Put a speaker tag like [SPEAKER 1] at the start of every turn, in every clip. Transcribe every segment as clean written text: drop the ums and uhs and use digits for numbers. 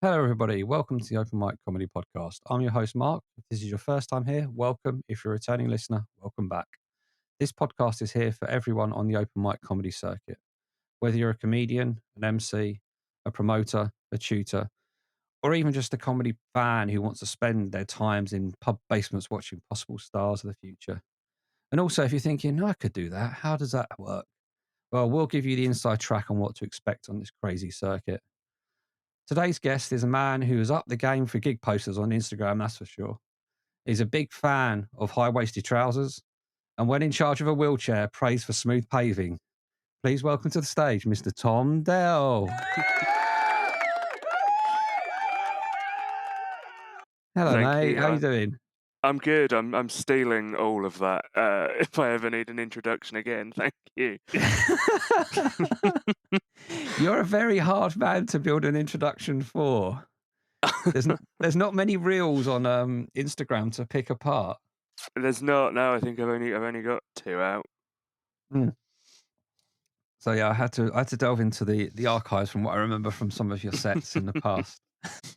[SPEAKER 1] Hello, everybody. Welcome to the Open Mic Comedy Podcast. I'm your host, Mark. If this is your first time here, welcome. If you're a returning listener, welcome back. This podcast is here for everyone on the open mic comedy circuit. Whether you're a comedian, an MC, a promoter, a tutor, or even just a comedy fan who wants to spend their times in pub basements watching possible stars of the future. And also, if you're thinking, I could do that, how does that work? Well, we'll give you the inside track on what to expect on this crazy circuit. Today's guest is a man who is up the game for gig posters on Instagram, that's for sure. He's a big fan of high-waisted trousers, and when in charge of a wheelchair, prays for smooth paving. Please welcome to the stage, Mr. Tom Dell. Hello,
[SPEAKER 2] Thank
[SPEAKER 1] mate.
[SPEAKER 2] you.
[SPEAKER 1] How you doing?
[SPEAKER 2] I'm good. I'm stealing all of that. If I ever need an introduction again, thank you.
[SPEAKER 1] You're a very hard man to build an introduction for. There's not many reels on Instagram to pick apart.
[SPEAKER 2] There's not. No, I think I've only got 2 out.
[SPEAKER 1] Mm. So yeah, I had to delve into the archives from what I remember from some of your sets in the past.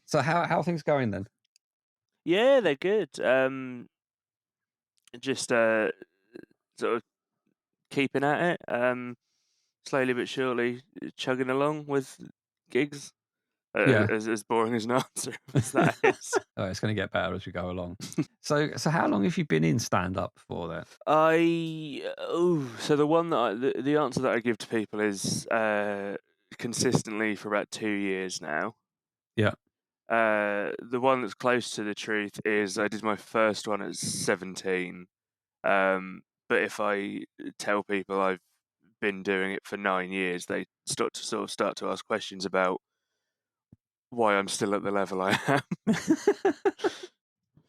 [SPEAKER 1] So how are things going then?
[SPEAKER 2] Yeah, they're good. Just sort of keeping at it. Slowly but surely chugging along with gigs.
[SPEAKER 1] Yeah.
[SPEAKER 2] As boring as an answer as that is.
[SPEAKER 1] Oh, it's going to get better as we go along. So how long have you been in stand up for then?
[SPEAKER 2] So the one that the answer that I give to people is consistently for about 2 years now.
[SPEAKER 1] Yeah.
[SPEAKER 2] The one that's close to the truth is I did my first one at 17. But if I tell people I've been doing it for 9 years, they start to ask questions about why I'm still at the level I am.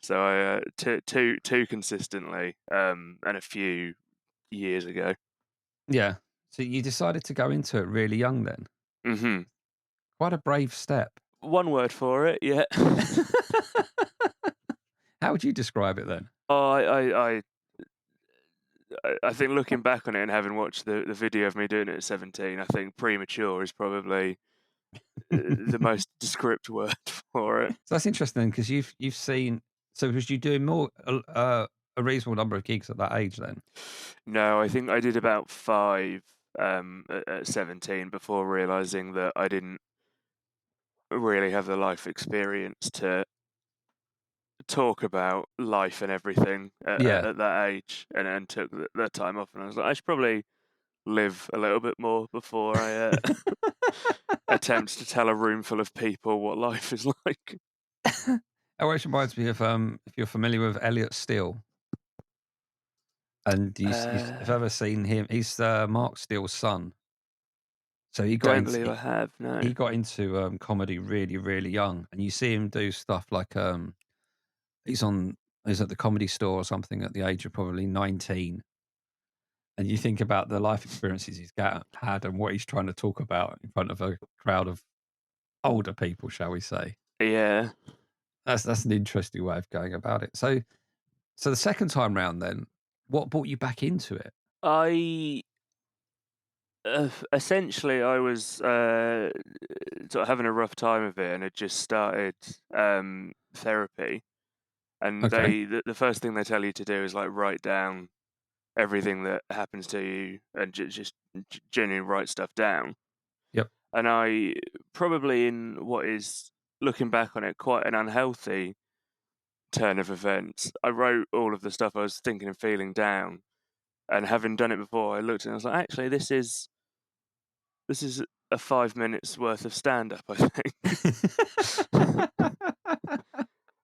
[SPEAKER 2] So I two consistently, and a few years ago.
[SPEAKER 1] Yeah. So you decided to go into it really young then?
[SPEAKER 2] Mhm.
[SPEAKER 1] Quite a brave step.
[SPEAKER 2] One word for it, yeah.
[SPEAKER 1] How would you describe it then?
[SPEAKER 2] Oh, I think looking back on it and having watched the video of me doing it at 17, I think premature is probably the most descript word for it.
[SPEAKER 1] So that's interesting because you've seen. So was you doing more a reasonable number of gigs at that age then?
[SPEAKER 2] No, I think I did about 5 at 17 before realizing that I didn't really have the life experience to talk about life and everything
[SPEAKER 1] Yeah.
[SPEAKER 2] at that age, and took the time off. And I was like, I should probably live a little bit more before I attempt to tell a room full of people what life is like.
[SPEAKER 1] It always reminds me of if you're familiar with Elliot Steele, and you've
[SPEAKER 2] Uh,
[SPEAKER 1] ever seen him. He's Mark Steele's son. So
[SPEAKER 2] don't believe I have. No.
[SPEAKER 1] he got into comedy really, really young, and you see him do stuff like he's on he's at the Comedy Store or something at the age of probably 19, and you think about the life experiences had and what he's trying to talk about in front of a crowd of older people, shall we say?
[SPEAKER 2] Yeah.
[SPEAKER 1] That's an interesting way of going about it. So the second time round, then, what brought you back into it?
[SPEAKER 2] I essentially I was sort of having a rough time of it, and had just started therapy. And
[SPEAKER 1] Okay.
[SPEAKER 2] the first thing they tell you to do is like write down everything that happens to you, and just genuinely write stuff down.
[SPEAKER 1] Yep.
[SPEAKER 2] And I probably, in what is, looking back on it, quite an unhealthy turn of events, I wrote all of the stuff I was thinking and feeling down. And having done it before, I looked and I was like, actually, this is a 5 minutes worth of stand up, I think.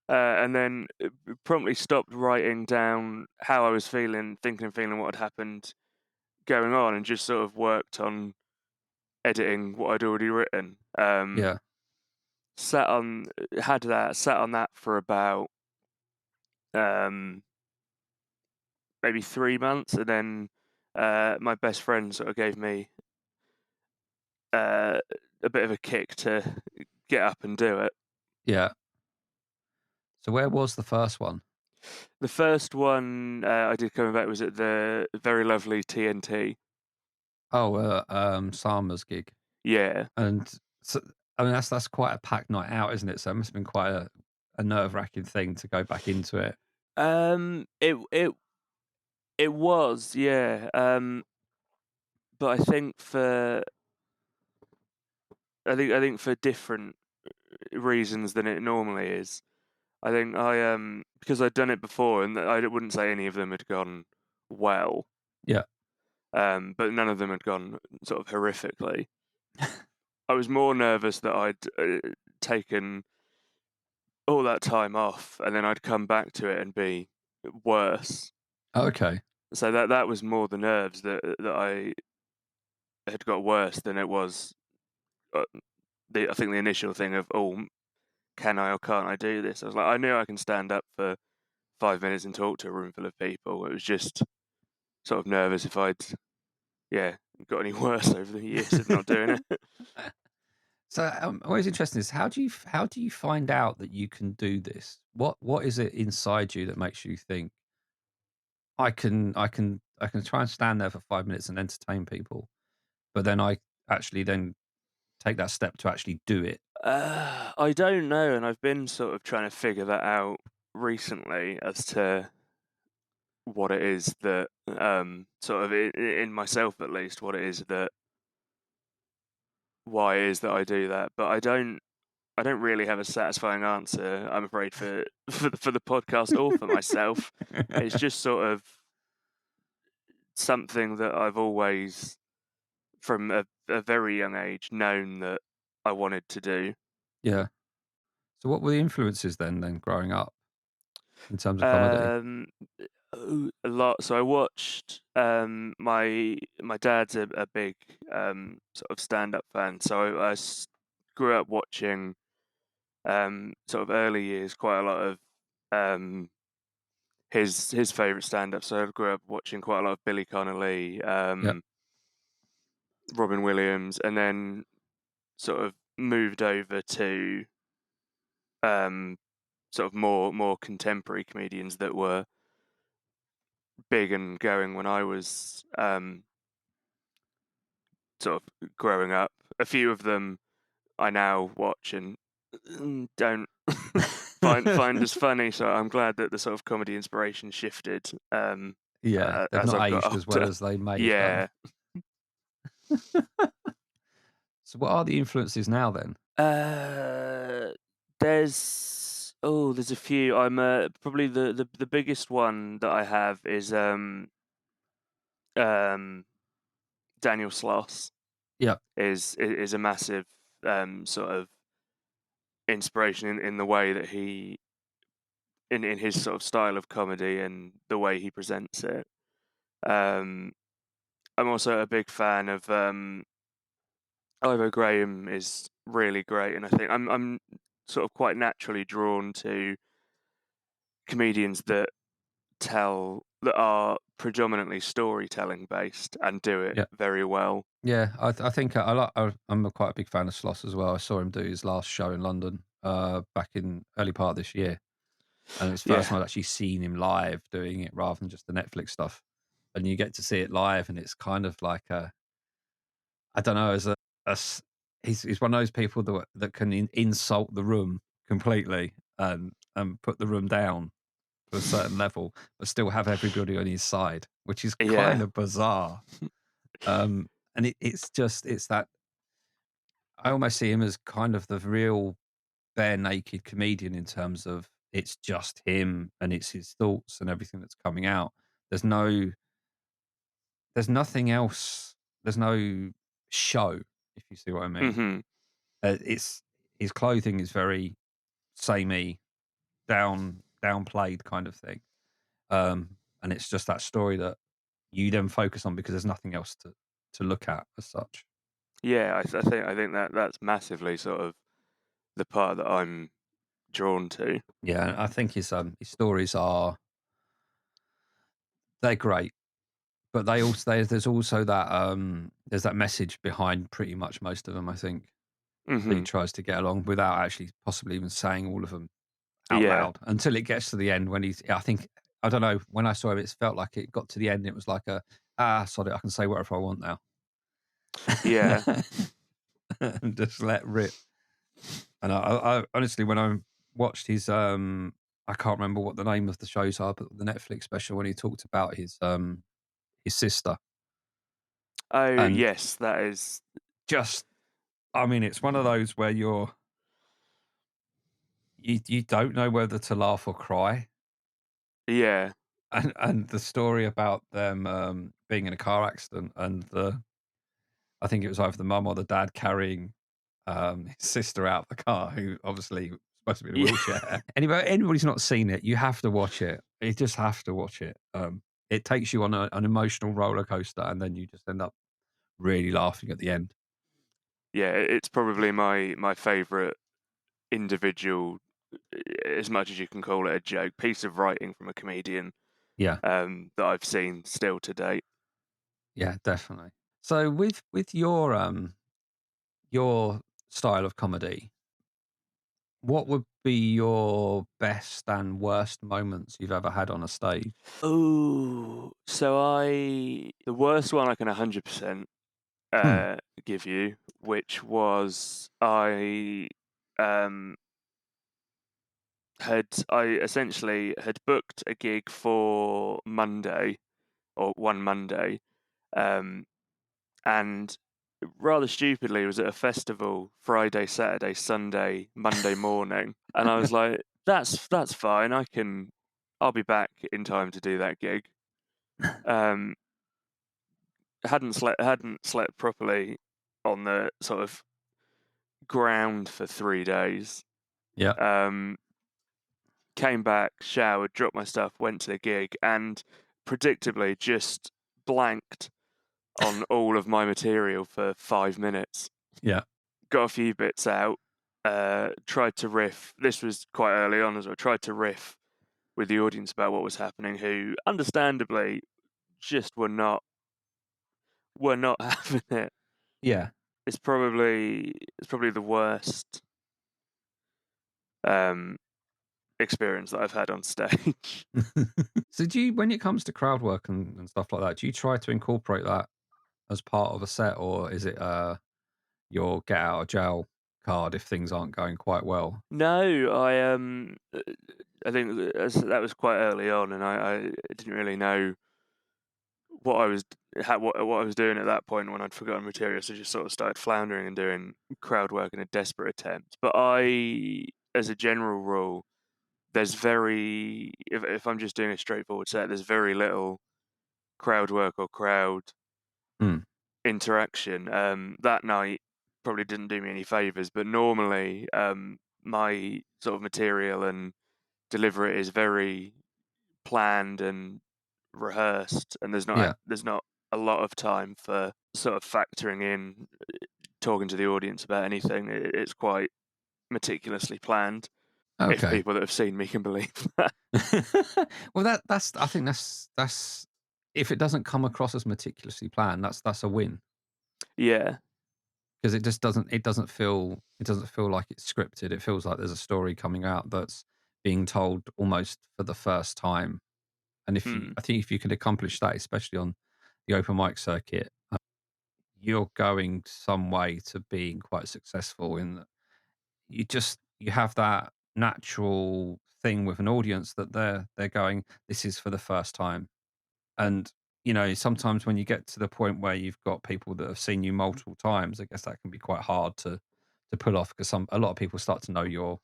[SPEAKER 2] And then promptly stopped writing down how I was feeling, thinking and feeling what had happened going on, and just sort of worked on editing what I'd already written.
[SPEAKER 1] Yeah.
[SPEAKER 2] Sat on that for about um, maybe 3 months, and then my best friend sort of gave me uh, a bit of a kick to get up and do it.
[SPEAKER 1] Yeah. So where was the first one?
[SPEAKER 2] The first one I did coming back was at the very lovely TNT.
[SPEAKER 1] Oh, Sama's gig.
[SPEAKER 2] Yeah.
[SPEAKER 1] And so I mean, that's quite a packed night out, isn't it? So it must have been quite a nerve-wracking thing to go back into it.
[SPEAKER 2] It was, yeah. But I think for different reasons than it normally is. I think because I'd done it before, and I wouldn't say any of them had gone well,
[SPEAKER 1] Yeah.
[SPEAKER 2] but none of them had gone sort of horrifically. I was more nervous that I'd taken all that time off, and then I'd come back to it and be worse.
[SPEAKER 1] Okay.
[SPEAKER 2] So that was more the nerves that I had got worse than it was. Uh, I think the initial thing of, oh, can I or can't I do this? I was like, I knew I can stand up for 5 minutes and talk to a room full of people. It was just sort of nervous if I'd, yeah, got any worse over the years of not doing it.
[SPEAKER 1] So, always interesting is how do you find out that you can do this? What is it inside you that makes you think I can try and stand there for 5 minutes and entertain people, but then I actually then take that step to actually do it.
[SPEAKER 2] I don't know, and I've been sort of trying to figure that out recently as to what it is that, sort of in myself at least, what it is that, why it is that I do that. But I don't really have a satisfying answer, I'm afraid, for for the podcast or for myself. It's just sort of something that I've always, from a very young age, known that I wanted to do.
[SPEAKER 1] Yeah. So, what were the influences then growing up in terms of comedy?
[SPEAKER 2] Um, a lot. So I watched. My dad's a big sort of stand up fan. So grew up watching sort of early years quite a lot of um his favorite stand up. So I grew up watching quite a lot of Billy Connolly,
[SPEAKER 1] Yeah.
[SPEAKER 2] Robin Williams, and then sort of moved over to um sort of more contemporary comedians that were big and going when I was sort of growing up. A few of them I now watch and don't find as funny. So I'm glad that the sort of comedy inspiration shifted
[SPEAKER 1] Yeah, they've
[SPEAKER 2] as
[SPEAKER 1] not
[SPEAKER 2] I've got
[SPEAKER 1] aged as well
[SPEAKER 2] older.
[SPEAKER 1] as they may have done.
[SPEAKER 2] Yeah.
[SPEAKER 1] So, what are the influences now then?
[SPEAKER 2] Uh, there's a few. I'm probably the biggest one that I have is um Daniel Sloss
[SPEAKER 1] Yeah.
[SPEAKER 2] is a massive sort of inspiration in the way that in his sort of style of comedy and the way he presents it. Um, I'm also a big fan of Ivo Graham is really great, and I think I'm sort of quite naturally drawn to comedians that are predominantly storytelling based and do it
[SPEAKER 1] Yeah.
[SPEAKER 2] very well.
[SPEAKER 1] Yeah, I think I like. I'm quite a big fan of Sloss as well. I saw him do his last show in London back in early part of this year, and it's the first
[SPEAKER 2] Yeah,
[SPEAKER 1] time I've actually seen him live doing it rather than just the Netflix stuff. And you get to see it live, and it's kind of like I don't know, as he's one of those people that can insult the room completely and put the room down to a certain level, but still have everybody on his side, which is kind
[SPEAKER 2] yeah,
[SPEAKER 1] of bizarre. And it's that I almost see him as kind of the real bare naked comedian in terms of it's just him and it's his thoughts and everything that's coming out. There's no there's nothing else. There's no show, if you see what I mean.
[SPEAKER 2] hmm
[SPEAKER 1] It's his clothing is very samey, downplayed kind of thing. And it's just that story that you then focus on because there's nothing else to look at as such.
[SPEAKER 2] yeah. I think that that's massively sort of the part that I'm drawn to.
[SPEAKER 1] Yeah, I think his stories are they're great. But they also there's also that, there's that message behind pretty much most of them, I think, that he
[SPEAKER 2] Hmm.
[SPEAKER 1] tries to get along without actually possibly even saying all of them out
[SPEAKER 2] Yeah,
[SPEAKER 1] loud until it gets to the end when I think I don't know, when I saw him, it felt like it got to the end, it was like sod it, I can say whatever I want now."
[SPEAKER 2] yeah.
[SPEAKER 1] And just let rip. And I honestly, when I watched his, I can't remember what the name of the shows are, but the Netflix special when he talked about his sister,
[SPEAKER 2] Oh,
[SPEAKER 1] and
[SPEAKER 2] yes, that is.
[SPEAKER 1] just, I mean, it's one of those where you don't know whether to laugh or cry,
[SPEAKER 2] Yeah.
[SPEAKER 1] and the story about them being in a car accident and I think it was either the mum or the dad carrying his sister out of the car, who obviously was supposed to be in a
[SPEAKER 2] Yeah.
[SPEAKER 1] wheelchair. Anybody's not seen it, you have to watch it. You just have to watch it. It takes you on an emotional roller coaster, and then you just end up really laughing at the end.
[SPEAKER 2] Yeah, it's probably my favourite individual, as much as you can call it a joke, piece of writing from a comedian,
[SPEAKER 1] Yeah,
[SPEAKER 2] that I've seen still to date.
[SPEAKER 1] yeah, definitely. So with your style of comedy, what would be your best and worst moments you've ever had on a stage?
[SPEAKER 2] Oh, so the worst one I can 100%
[SPEAKER 1] Hmm.
[SPEAKER 2] give you, which was um I essentially had booked a gig for Monday, or one Monday, um, and rather stupidly was at a festival Friday, Saturday, Sunday, Monday morning, and I was like, "That's fine. I'll be back in time to do that gig." Um, hadn't slept properly on the sort of ground for 3 days.
[SPEAKER 1] Yeah,
[SPEAKER 2] Um, Came back, showered, dropped my stuff, went to the gig, and predictably just blanked on all of my material for 5 minutes.
[SPEAKER 1] yeah,
[SPEAKER 2] Got a few bits out, tried to riff. This was quite early on as well. Tried to riff with the audience about what was happening, who understandably just were not having it.
[SPEAKER 1] yeah.
[SPEAKER 2] It's probably the worst um, experience that I've had on stage.
[SPEAKER 1] So do you, when it comes to crowd work and stuff like that, do you try to incorporate that as part of a set, or is it your get out of jail card if things aren't going quite well?
[SPEAKER 2] No, I think that was quite early on, and I didn't really know what I was what I was doing at that point when I'd forgotten material, so just sort of started floundering and doing crowd work in a desperate attempt. But as a general rule, there's very if I'm just doing a straightforward set, there's very little crowd work or crowd
[SPEAKER 1] Mm,
[SPEAKER 2] interaction. That night probably didn't do me any favors, but normally my sort of material and delivery is very planned and rehearsed, and
[SPEAKER 1] yeah.
[SPEAKER 2] there's not a lot of time for sort of factoring in talking to the audience about anything. It's quite meticulously planned. If
[SPEAKER 1] Okay.
[SPEAKER 2] people that have seen me can believe that.
[SPEAKER 1] Well, that's I think that's if it doesn't come across as meticulously planned, that's a win,
[SPEAKER 2] Yeah.
[SPEAKER 1] because it doesn't feel like it's scripted. It feels like there's a story coming out that's being told almost for the first time. And
[SPEAKER 2] Mm.
[SPEAKER 1] I think if you could accomplish that, especially on the open mic circuit, you're going some way to being quite successful in that you have that natural thing with an audience that they're going, this is for the first time. And sometimes when you get to the point where you've got people that have seen you multiple times, I guess that can be quite hard to pull off, because a lot of people start to know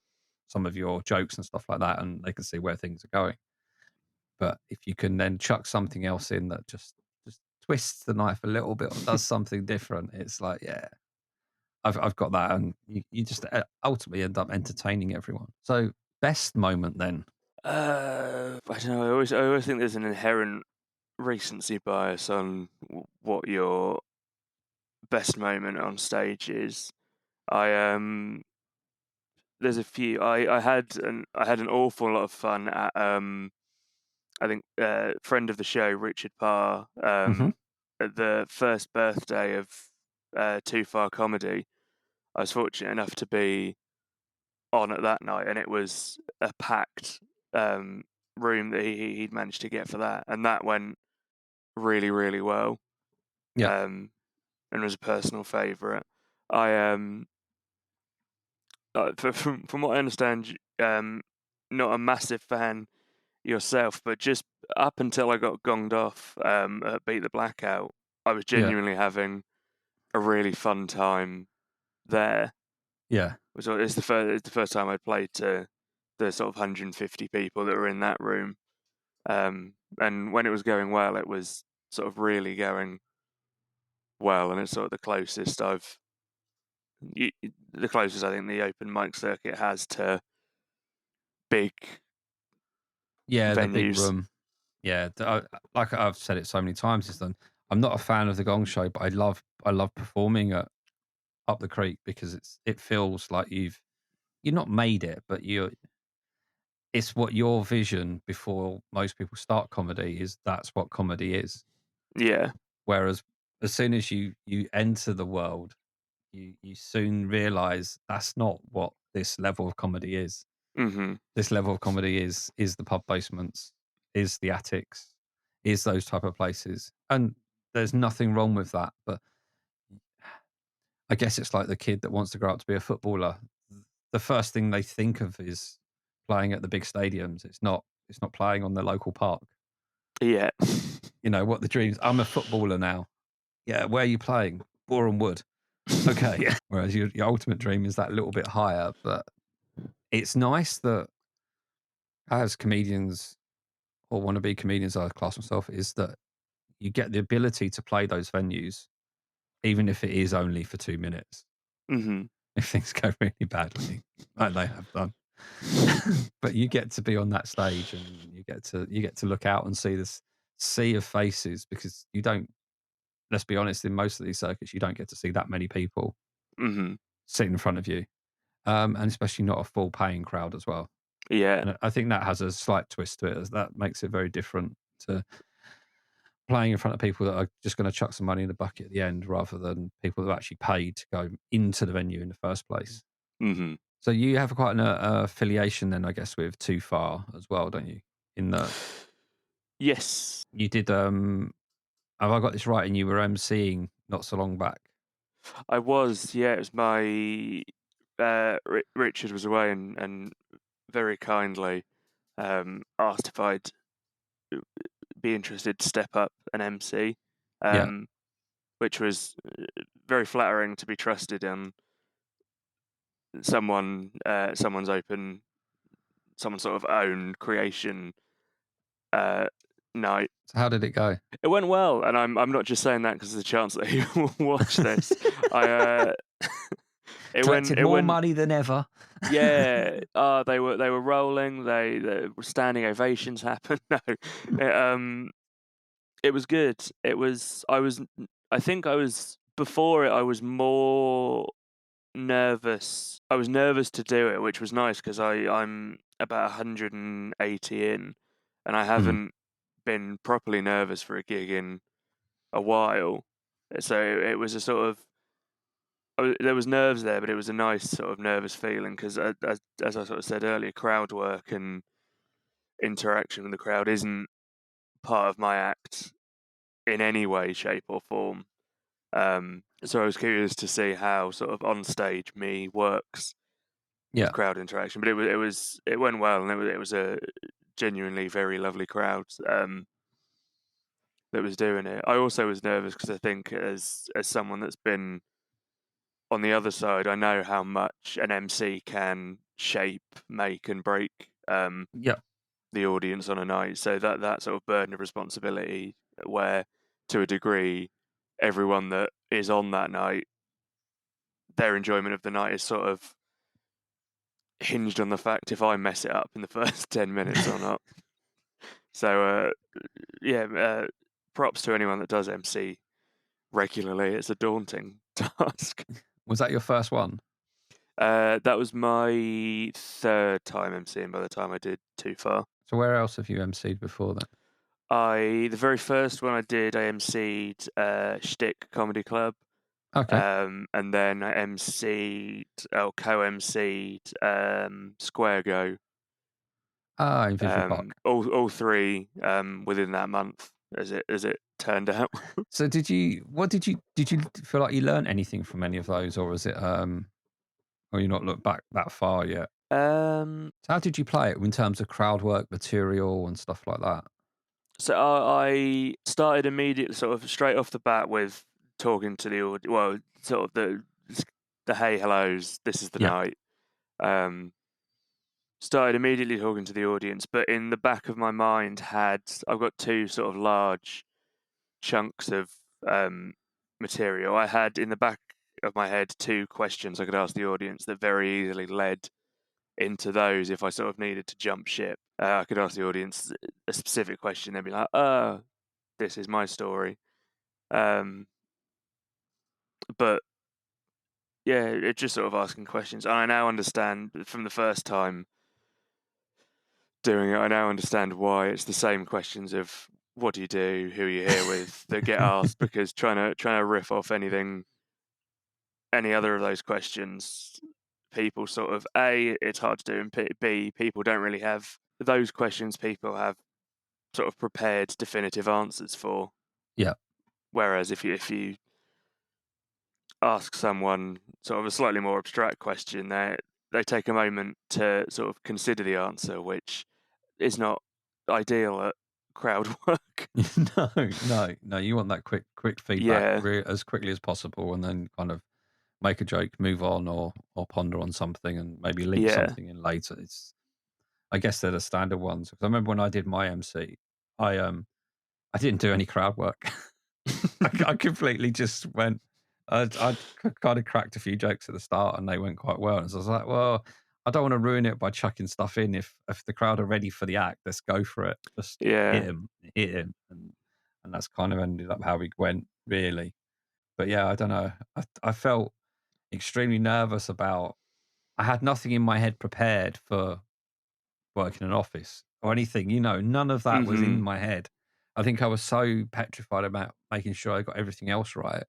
[SPEAKER 1] some of your jokes and stuff like that, and they can see where things are going. But if you can then chuck something else in that just twists the knife a little bit or does something different, it's like, yeah, I've got that, and you just ultimately end up entertaining everyone. So best moment then.
[SPEAKER 2] I don't know. I always think there's an inherent recency bias on what your best moment on stage is. I There's a few. I had an awful lot of fun at I think friend of the show Richard Parr,
[SPEAKER 1] Hmm.
[SPEAKER 2] at the first birthday of Too Far Comedy. I was fortunate enough to be on at that night, and it was a packed um, room that he'd managed to get for that, and that went really really well,
[SPEAKER 1] Yeah.
[SPEAKER 2] and was a personal favourite. I from what I understand, not a massive fan yourself, but just up until I got gonged off at Beat the Blackout, I was
[SPEAKER 1] Yeah,
[SPEAKER 2] genuinely having a really fun time there.
[SPEAKER 1] yeah,
[SPEAKER 2] It's the first time I played to the sort of 150 people that were in that room. And when it was going well, it was sort of really going well, and it's sort of the closest I think the open mic circuit has to big
[SPEAKER 1] yeah. The big
[SPEAKER 2] venues.
[SPEAKER 1] room. Yeah, like I've said it so many times, is that I'm not a fan of the Gong Show, but I love performing at Up the Creek because it feels like you're not made it, but it's what your vision before most people start comedy is. That's what comedy is.
[SPEAKER 2] Yeah.
[SPEAKER 1] Whereas as soon as you enter the world, you soon realize that's not what this level of comedy is.
[SPEAKER 2] Mhm.
[SPEAKER 1] This level of comedy is the pub basements, is the attics, is those type of places, and there's nothing wrong with that. But I guess it's like the kid that wants to grow up to be a footballer. The first thing they think of is playing at the big stadiums. It's not playing on the local park.
[SPEAKER 2] Yeah.
[SPEAKER 1] You know what the dreams? I'm a footballer now. Yeah, where are you playing? Boreham Wood. Okay. Whereas your ultimate dream is that little bit higher. But it's nice that as comedians or want to be comedians, I class myself, is that you get the ability to play those venues, even if it is only for 2 minutes.
[SPEAKER 2] Mhm.
[SPEAKER 1] If things go really badly, like they have done. But you get to be on that stage and you get to look out and see this sea of faces because you don't, let's be honest, in most of these circuits, you don't get to see that many people
[SPEAKER 2] Mhm.
[SPEAKER 1] sitting in front of you. And especially not a full paying crowd as well.
[SPEAKER 2] Yeah.
[SPEAKER 1] And I think that has a slight twist to it, as that makes it very different to playing in front of people that are just going to chuck some money in the bucket at the end rather than people that actually paid to go into the venue in the first place.
[SPEAKER 2] Mhm.
[SPEAKER 1] So you have quite an affiliation then, I guess, with Too Far as well, don't you? In that
[SPEAKER 2] Yes.
[SPEAKER 1] you did, have I got this right? And you were emceeing not so long back.
[SPEAKER 2] I was, yeah, it was my Richard was away and very kindly asked if I'd be interested to step up and MC,
[SPEAKER 1] Yeah.
[SPEAKER 2] um, which was very flattering to be trusted on someone's someone's sort of own creation uh, night.
[SPEAKER 1] So how did it go?
[SPEAKER 2] It went well, and I'm not just saying that because there's a chance that he will watch this. I
[SPEAKER 1] Collected
[SPEAKER 2] it
[SPEAKER 1] more
[SPEAKER 2] went
[SPEAKER 1] money than ever.
[SPEAKER 2] yeah. They were rolling. They were standing ovations happened. No, it was good. It was I think I was before it. I was more nervous. I was nervous to do it, which was nice because I'm about 180 in, and I
[SPEAKER 1] Hmm.
[SPEAKER 2] haven't been properly nervous for a gig in a while. So it was a sort of there was nerves there, but it was a nice sort of nervous feeling because as I sort of said earlier, crowd work and interaction with the crowd isn't part of my act in any way, shape, or form. So I was curious to see how sort of on stage me works with
[SPEAKER 1] Yeah.
[SPEAKER 2] crowd interaction, but it went well, and it was a genuinely very lovely crowd that was doing it. I also was nervous because I think as someone that's been on the other side, I know how much an MC can shape, make, and break
[SPEAKER 1] Yeah.
[SPEAKER 2] the audience on a night. So that sort of burden of responsibility, where to a degree, everyone that is on that night, their enjoyment of the night is sort of hinged on the fact if I mess it up in the first 10 minutes or not. So yeah, props to anyone that does MC regularly. It's a daunting task.
[SPEAKER 1] Was that your first one?
[SPEAKER 2] That was my third time MCing by the time I did Too Far.
[SPEAKER 1] So where else have you emceed before then?
[SPEAKER 2] The very first one I did, I MC'd Shtick Comedy Club,
[SPEAKER 1] Okay.
[SPEAKER 2] and then I MC'd, or co-MC'd Square Go.
[SPEAKER 1] Ah, in Visual Park.
[SPEAKER 2] All three within that month, as it turned out.
[SPEAKER 1] So did you feel like you learned anything from any of those, or was it or you not looked back that far yet?
[SPEAKER 2] Um,
[SPEAKER 1] So how did you play it in terms of crowd work, material, and stuff like that?
[SPEAKER 2] so I started immediately, sort of straight off the bat, with talking to the audience. Well, sort of the hey hellos. This is the
[SPEAKER 1] Yeah,
[SPEAKER 2] night. Um, Started immediately talking to the audience, but in the back of my mind I've got two sort of large chunks of material. I had in the back of my head two questions I could ask the audience that very easily led into those if I sort of needed to jump ship. I could ask the audience a specific question. They'd be like, "Oh, this is my story." Um, but yeah, it's just sort of asking questions. And I now understand from the first time doing it, I now understand why it's the same questions of what do you do, who are you here with, that get asked, because trying to riff off any other of those questions, people sort of it's hard to do, and B, people don't really have those questions. People have sort of prepared definitive answers for.
[SPEAKER 1] yeah,
[SPEAKER 2] Whereas if you ask someone sort of a slightly more abstract question, they take a moment to sort of consider the answer, which is not ideal at crowd work.
[SPEAKER 1] no, no, no. You want that quick feedback
[SPEAKER 2] Yeah,
[SPEAKER 1] as quickly as possible, and then kind of make a joke, move on, or ponder on something, and maybe link
[SPEAKER 2] yeah,
[SPEAKER 1] something in later. I guess they're the standard ones. 'Cause I remember when I did my MC, I didn't do any crowd work. I completely just went. I kind of cracked a few jokes at the start, and they went quite well. And so I was like, well, I don't want to ruin it by chucking stuff in. If the crowd are ready for the act, let's go for it. Just
[SPEAKER 2] yeah.
[SPEAKER 1] hit him, and that's kind of ended up how we went, really. But yeah, I don't know. I felt extremely nervous about. I had nothing in my head prepared for work in an office or anything, none of that was in
[SPEAKER 2] Mhm.
[SPEAKER 1] my head. I think I was so petrified about making sure I got everything else right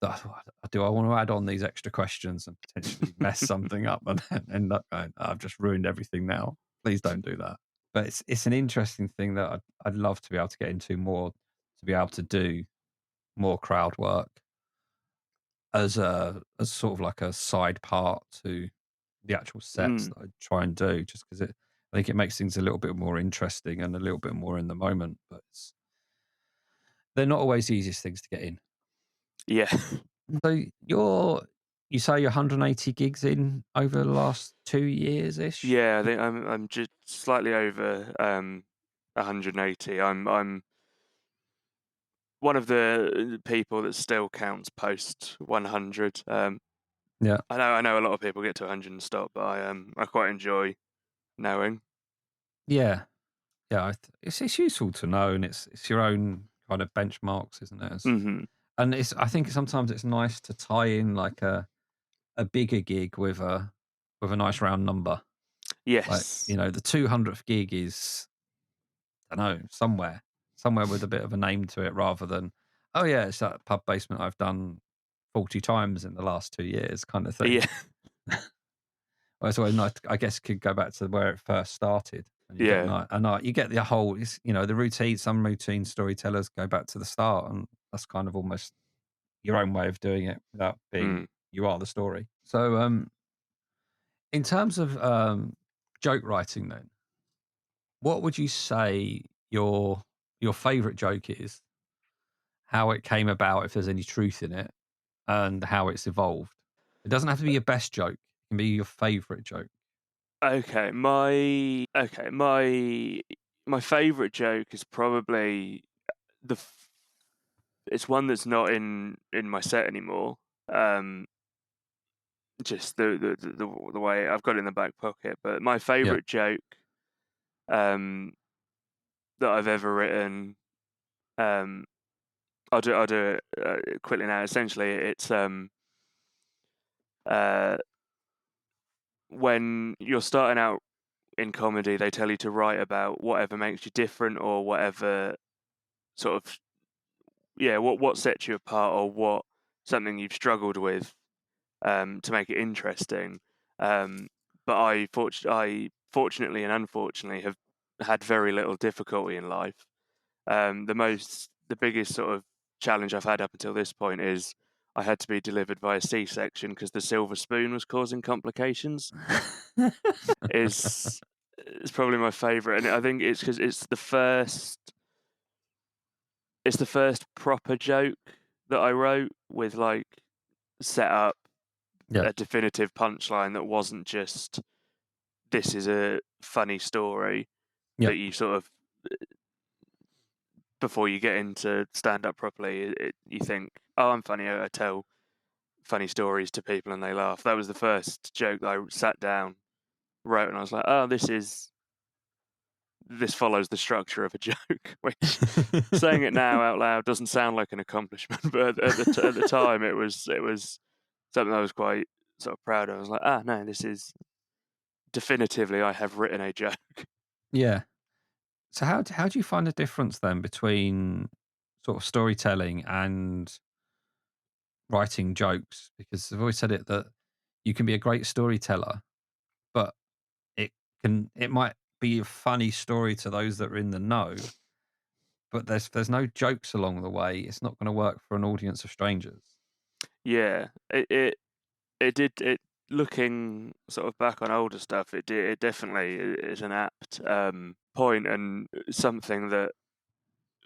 [SPEAKER 1] that I thought, do I want to add on these extra questions and potentially mess something up and then end up going, I've just ruined everything now. Please don't do that. But it's an interesting thing that I'd love to be able to get into more, to be able to do more crowd work as sort of like a side part to the actual sets
[SPEAKER 2] Mm.
[SPEAKER 1] that I try and do, just because I think it makes things a little bit more interesting and a little bit more in the moment. But they're not always the easiest things to get in.
[SPEAKER 2] Yeah.
[SPEAKER 1] So you say you're 180 gigs in over the last 2 years ish.
[SPEAKER 2] Yeah, I think I'm just slightly over 180. I'm one of the people that still counts post 100.
[SPEAKER 1] Yeah,
[SPEAKER 2] I know a lot of people get to 100 and stop, but I quite enjoy knowing.
[SPEAKER 1] yeah, yeah. It's useful to know, and it's your own kind of benchmarks, isn't it?
[SPEAKER 2] Mhm.
[SPEAKER 1] And I think sometimes it's nice to tie in like a bigger gig with a nice round number. Like,
[SPEAKER 2] Yes.
[SPEAKER 1] the 200th gig is, I don't know, somewhere with a bit of a name to it rather than, "Oh, yeah, it's that pub basement I've done 40 times in the last 2 years," kind of thing.
[SPEAKER 2] Yeah.
[SPEAKER 1] Well, it's always nice, I guess, could go back to where it first started, and you get
[SPEAKER 2] Yeah.
[SPEAKER 1] you get the whole, the routine. Some routine storytellers go back to the start, and that's kind of almost your own way of doing it without being
[SPEAKER 2] Mm.
[SPEAKER 1] you are the story. So, in terms of, joke writing then, what would you say your favorite joke is, how it came about, if there's any truth in it, and how it's evolved? It doesn't have to be your best joke, it can be your favorite joke.
[SPEAKER 2] My favorite joke is probably the f- it's one that's not in my set anymore. Um, just the way I've got it in the back pocket. But my
[SPEAKER 1] Yeah,
[SPEAKER 2] favorite joke um, that I've ever written, um, I'll do it quickly now. Essentially, it's uh, when you're starting out in comedy, they tell you to write about whatever makes you different, or whatever sort of, yeah, what sets you apart, or what something you've struggled with, to make it interesting. Um, but I fortunately and unfortunately have had very little difficulty in life. The biggest sort of challenge I've had up until this point is I had to be delivered by a C-section because the silver spoon was causing complications. Is probably my favourite, and I think it's because it's the first proper joke that I wrote with like set up
[SPEAKER 1] Yeah,
[SPEAKER 2] a definitive punchline that wasn't just this is a funny story
[SPEAKER 1] yeah.
[SPEAKER 2] that you sort of before you get into stand up properly, you think, oh, I'm funny. I tell funny stories to people and they laugh. That was the first joke that I sat down, wrote, and I was like, oh, this follows the structure of a joke, which saying it now out loud doesn't sound like an accomplishment, but at the time it was something I was quite sort of proud of. I was like, ah, no, this is definitively I have written a joke.
[SPEAKER 1] Yeah. So how do you find the difference then between sort of storytelling and writing jokes? Because I've always said it that you can be a great storyteller, but it might be a funny story to those that are in the know, but there's no jokes along the way. It's not going to work for an audience of strangers.
[SPEAKER 2] Yeah, it did it. Looking sort of back on older stuff, it definitely is an apt point and something that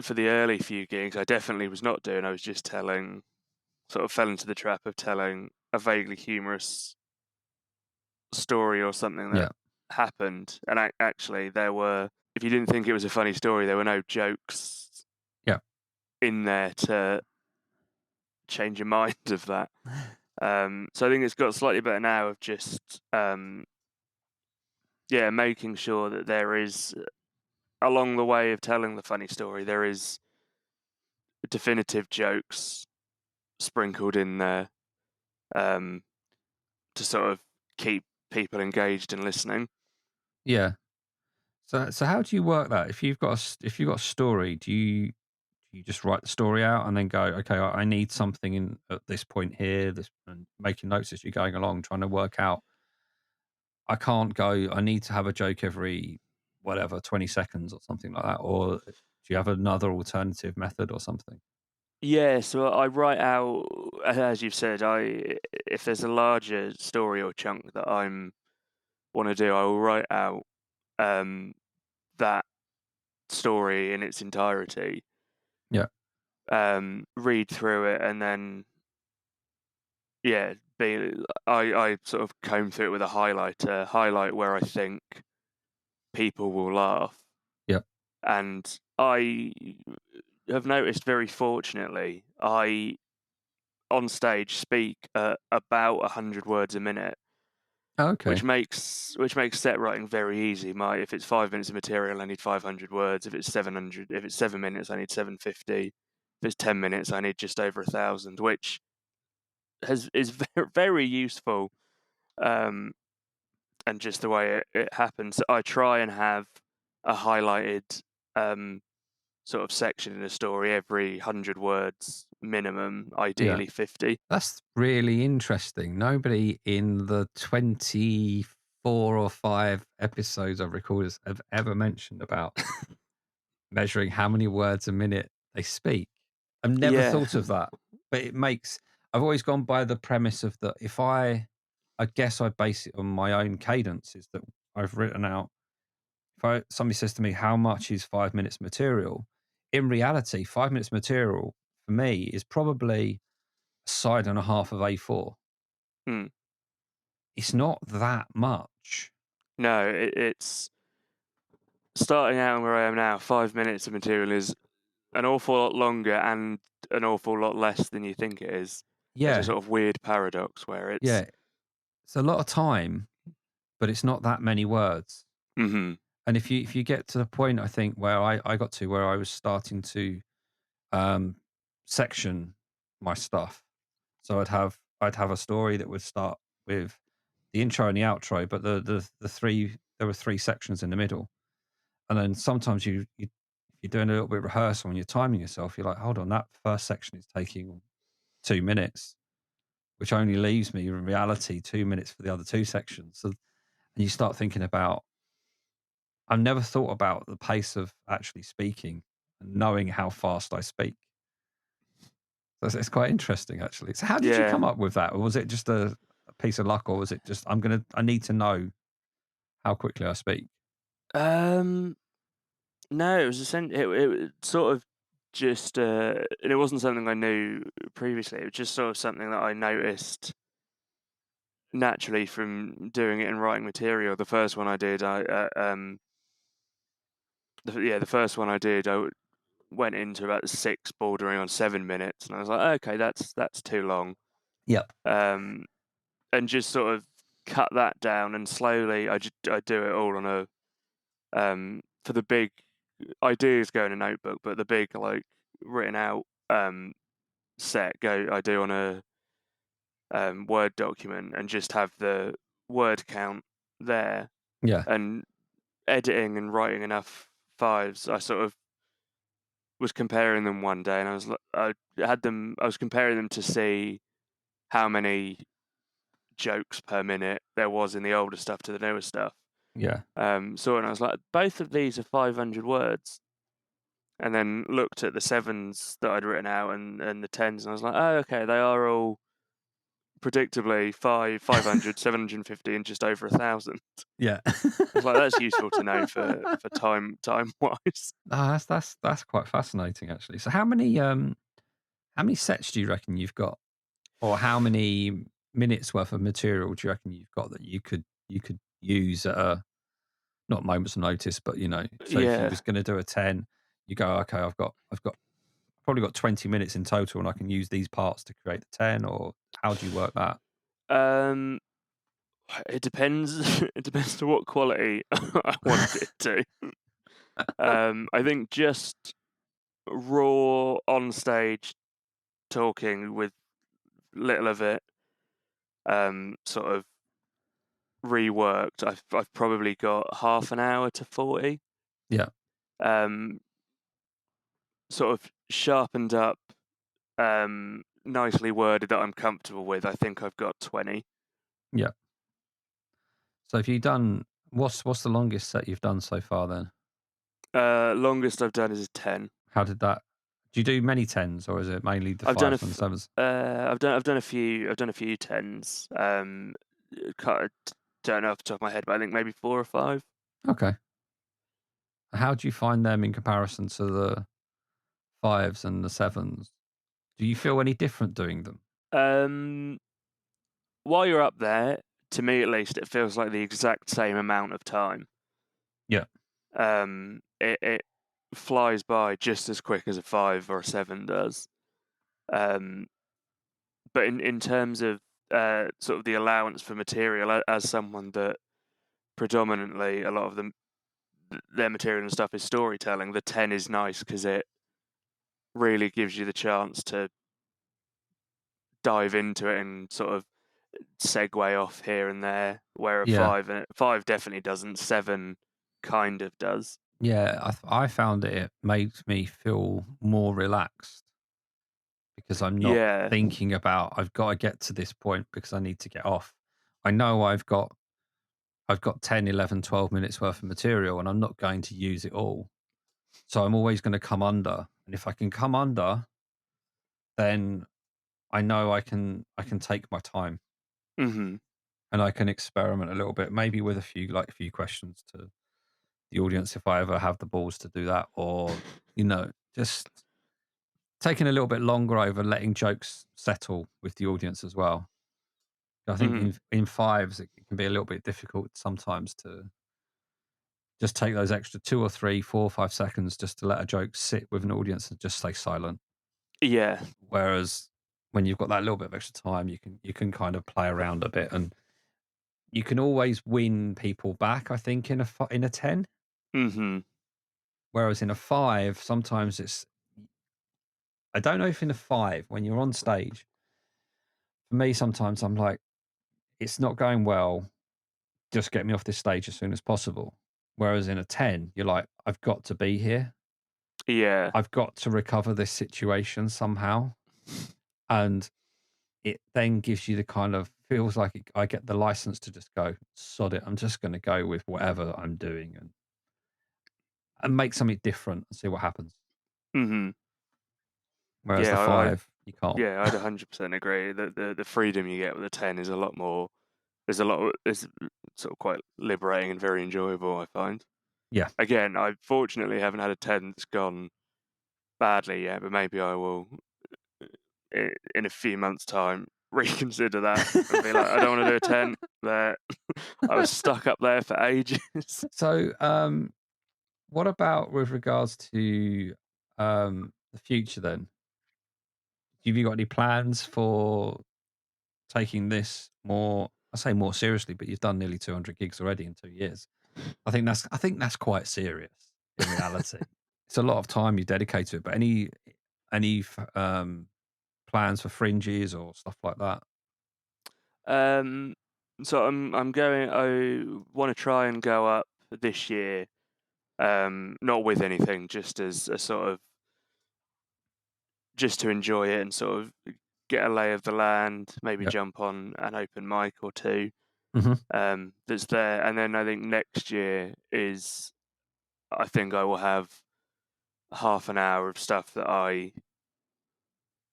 [SPEAKER 2] for the early few gigs I definitely was not doing. I was just telling, sort of fell into the trap of telling a vaguely humorous story or something that
[SPEAKER 1] Yeah,
[SPEAKER 2] happened. And actually, there were, if you didn't think it was a funny story, there were no jokes
[SPEAKER 1] yeah,
[SPEAKER 2] in there to change your mind of that. So I think it's got slightly better now of just, yeah, making sure that there is, along the way of telling the funny story, there is definitive jokes sprinkled in there um, to sort of keep people engaged and listening.
[SPEAKER 1] yeah. So how do you work that? If you've got a story, do you just write the story out and then go, okay, I need something in at this point here, this, and making notes as you're going along, trying to work out. I can't go. I need to have a joke every whatever 20 seconds or something like that. Or do you have another alternative method or something?
[SPEAKER 2] Yeah, so I write out, as you've said, I if there's a larger story or chunk that I'm want to do, I will write out um, that story in its entirety,
[SPEAKER 1] Yeah,
[SPEAKER 2] read through it, and then yeah, I sort of comb through it with a highlighter, highlight where I think people will laugh,
[SPEAKER 1] yeah.
[SPEAKER 2] and I have noticed very fortunately, I on stage speak about 100 words a minute,
[SPEAKER 1] Okay.
[SPEAKER 2] which makes set writing very easy. My If it's 5 minutes of material, I need 500 words. If it's 700, if it's 7 minutes, I need 750. If it's 10 minutes, I need just over 1,000, which is very useful. Um, and just the way it happens, I try and have a highlighted sort of section in a story every 100 words minimum,
[SPEAKER 1] Yeah.
[SPEAKER 2] ideally 50.
[SPEAKER 1] That's really interesting. Nobody in the 24 or 5 episodes I've recorded have ever mentioned about measuring how many words a minute they speak. I've never
[SPEAKER 2] Yeah.
[SPEAKER 1] thought of that, but it makes I've always gone by the premise of that if I guess I base it on my own cadence is that I've written out if somebody says to me, "How much is 5 minutes material?" In reality, 5 minutes material for me is probably a side and a half of A4.
[SPEAKER 2] Hmm.
[SPEAKER 1] It's not that much.
[SPEAKER 2] No, it's starting out where I am now. 5 minutes of material is an awful lot longer and an awful lot less than you think it is. There's a
[SPEAKER 1] Yeah,
[SPEAKER 2] sort of weird paradox where it's,
[SPEAKER 1] yeah. It's a lot of time, but it's not that many words.
[SPEAKER 2] hmm
[SPEAKER 1] And if you get to the point, I think where I got to where I was starting to um, section my stuff. So I'd have a story that would start with the intro and the outro, but the three there were three sections in the middle. And then sometimes you're doing a little bit of rehearsal and you're timing yourself. You're like, hold on, that first section is taking 2 minutes, which only leaves me in reality 2 minutes for the other two sections. So, and you start thinking about I've never thought about the pace of actually speaking and knowing how fast I speak. It's quite interesting, actually. So how did you
[SPEAKER 2] Yeah.
[SPEAKER 1] come up with that? Or was it just a piece of luck, or was it just I need to know how quickly I speak?
[SPEAKER 2] Um, no, it was it was sort of just, and it wasn't something I knew previously. It was just sort of something that I noticed naturally from doing it and writing material. The first one I did, the first one I did, went into about 6, bordering on 7 minutes, and I was like, "Okay, that's too long."
[SPEAKER 1] Yep.
[SPEAKER 2] Um, and just sort of cut that down, and slowly I do it all on a, for the big ideas go in a notebook, but the big, like, written out, set I do on a, Word document, and just have the word count there,
[SPEAKER 1] Yeah.
[SPEAKER 2] and editing and writing enough fives. I sort of was comparing them one day, and I was comparing them to see how many jokes per minute there was in the older stuff to the newer stuff.
[SPEAKER 1] Yeah.
[SPEAKER 2] And I was like, both of these are 500 words. And then looked at the sevens that I'd written out, and the tens, and I was like, oh, okay, they are all predictably 500, 750, and just over 1,000. I
[SPEAKER 1] Yeah.
[SPEAKER 2] was like, that's useful to know for time wise.
[SPEAKER 1] Oh, that's quite fascinating, actually. So how many sets do you reckon you've got? Or how many minutes worth of material do you reckon you've got that you could use at a not moments of notice, but, so if you
[SPEAKER 2] Yeah.
[SPEAKER 1] was gonna do a 10, you go, "Okay, I've got probably got 20 minutes in total, and I can use these parts to create the 10," or how do you work that?
[SPEAKER 2] Um, it depends. It depends to what quality I want it to. I think just raw on stage talking with little of it, sort of reworked. I've probably got half an hour to 40.
[SPEAKER 1] Yeah,
[SPEAKER 2] Um, Sort of sharpened up, nicely worded that I'm comfortable with. I think I've got 20.
[SPEAKER 1] yeah. So if you done what's the longest set you've done so far then?
[SPEAKER 2] Longest I've done is a 10.
[SPEAKER 1] How did that do you do many 10s, or is it mainly the
[SPEAKER 2] I've done a
[SPEAKER 1] 5s and the
[SPEAKER 2] f-
[SPEAKER 1] 7s?
[SPEAKER 2] I've done a few tens. Don't know off the top of my head, but I think maybe 4 or 5.
[SPEAKER 1] Okay. How do you find them in comparison to the 5s and the 7s? Do you feel any different doing them?
[SPEAKER 2] Um, while you're up there, to me at least, it feels like the exact same amount of time.
[SPEAKER 1] Yeah,
[SPEAKER 2] It flies by just as quick as a 5 or a 7 does. Um, but in terms of, sort of the allowance for material, as someone that predominantly a lot of their material and stuff is storytelling, the 10 is nice because it really gives you the chance to dive into it and sort of segue off here and there. Where a
[SPEAKER 1] yeah.
[SPEAKER 2] 5 definitely doesn't. 7 kind of does.
[SPEAKER 1] Yeah, I found it makes me feel more relaxed because I'm not
[SPEAKER 2] Yeah.
[SPEAKER 1] thinking about, "I've gotta get to this point because I need to get off." I know I've got 10, 11, 12 minutes worth of material, and I'm not going to use it all. So I'm always gonna come under, and if I can come under, then I know I can take my time,
[SPEAKER 2] Mhm.
[SPEAKER 1] and I can experiment a little bit, maybe with a few questions to the audience if I ever have the balls to do that, or, just taking a little bit longer over letting jokes settle with the audience as well. I think
[SPEAKER 2] Mhm.
[SPEAKER 1] in fives, it can be a little bit difficult sometimes to just take those extra 2 or 3, 4 or 5 seconds just to let a joke sit with an audience and just stay silent.
[SPEAKER 2] Yeah.
[SPEAKER 1] Whereas when you've got that little bit of extra time, you can kind of play around a bit, and you can always win people back, I think, in a 10.
[SPEAKER 2] Mhm.
[SPEAKER 1] Whereas in a 5, sometimes I don't know if in a 5, when you're on stage, for me, sometimes I'm like, "It's not going well. Just get me off this stage as soon as possible." Whereas in a 10, you're like, "I've got to be here.
[SPEAKER 2] Yeah.
[SPEAKER 1] I've got to recover this situation somehow." And it then gives you the kind of feels like I get the license to just go, "Sod it. I'm just going to go with whatever I'm doing and make something different and see what happens."
[SPEAKER 2] Mhm.
[SPEAKER 1] Whereas the
[SPEAKER 2] Yeah, I
[SPEAKER 1] 5, You can't.
[SPEAKER 2] Yeah, I'd 100% agree that the freedom you get with a 10 is a lot more. There's a lot. It's sort of quite liberating and very enjoyable, I find.
[SPEAKER 1] Yeah.
[SPEAKER 2] Again, I fortunately haven't had a 10 that's gone badly yet, but maybe I will in a few months' time reconsider that and be like, I don't want to do a 10 there. I was stuck up there for ages.
[SPEAKER 1] So, what about with regards to the future then? Have you got any plans for taking this more, I say more seriously, but you've done nearly 200 gigs already in 2 years. I think that's quite serious in reality. It's a lot of time you dedicate to it, but any plans for fringes or stuff like that?
[SPEAKER 2] Um, so I'm going. I want to try and go up this year. Not with anything, just as a sort of just to enjoy it and sort of get a lay of the land. Maybe
[SPEAKER 1] Yep.
[SPEAKER 2] jump on an open mic or two.
[SPEAKER 1] Mhm.
[SPEAKER 2] That's there, and then I think next year is. I think I will have half an hour of stuff that I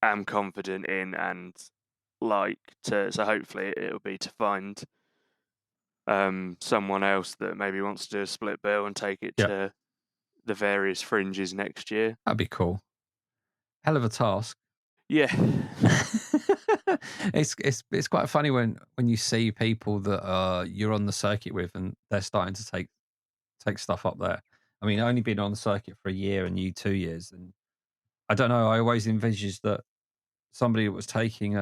[SPEAKER 2] am confident in and like to. So hopefully it'll be to find someone else that maybe wants to do a split bill and take it
[SPEAKER 1] Yep.
[SPEAKER 2] to the various fringes next year.
[SPEAKER 1] That'd be cool. Hell of a task.
[SPEAKER 2] Yeah.
[SPEAKER 1] It's quite funny when you see people that you're on the circuit with and they're starting to take stuff up there. I mean, only been on the circuit for a year and you 2 years, and I don't know, I always envisaged that somebody that was taking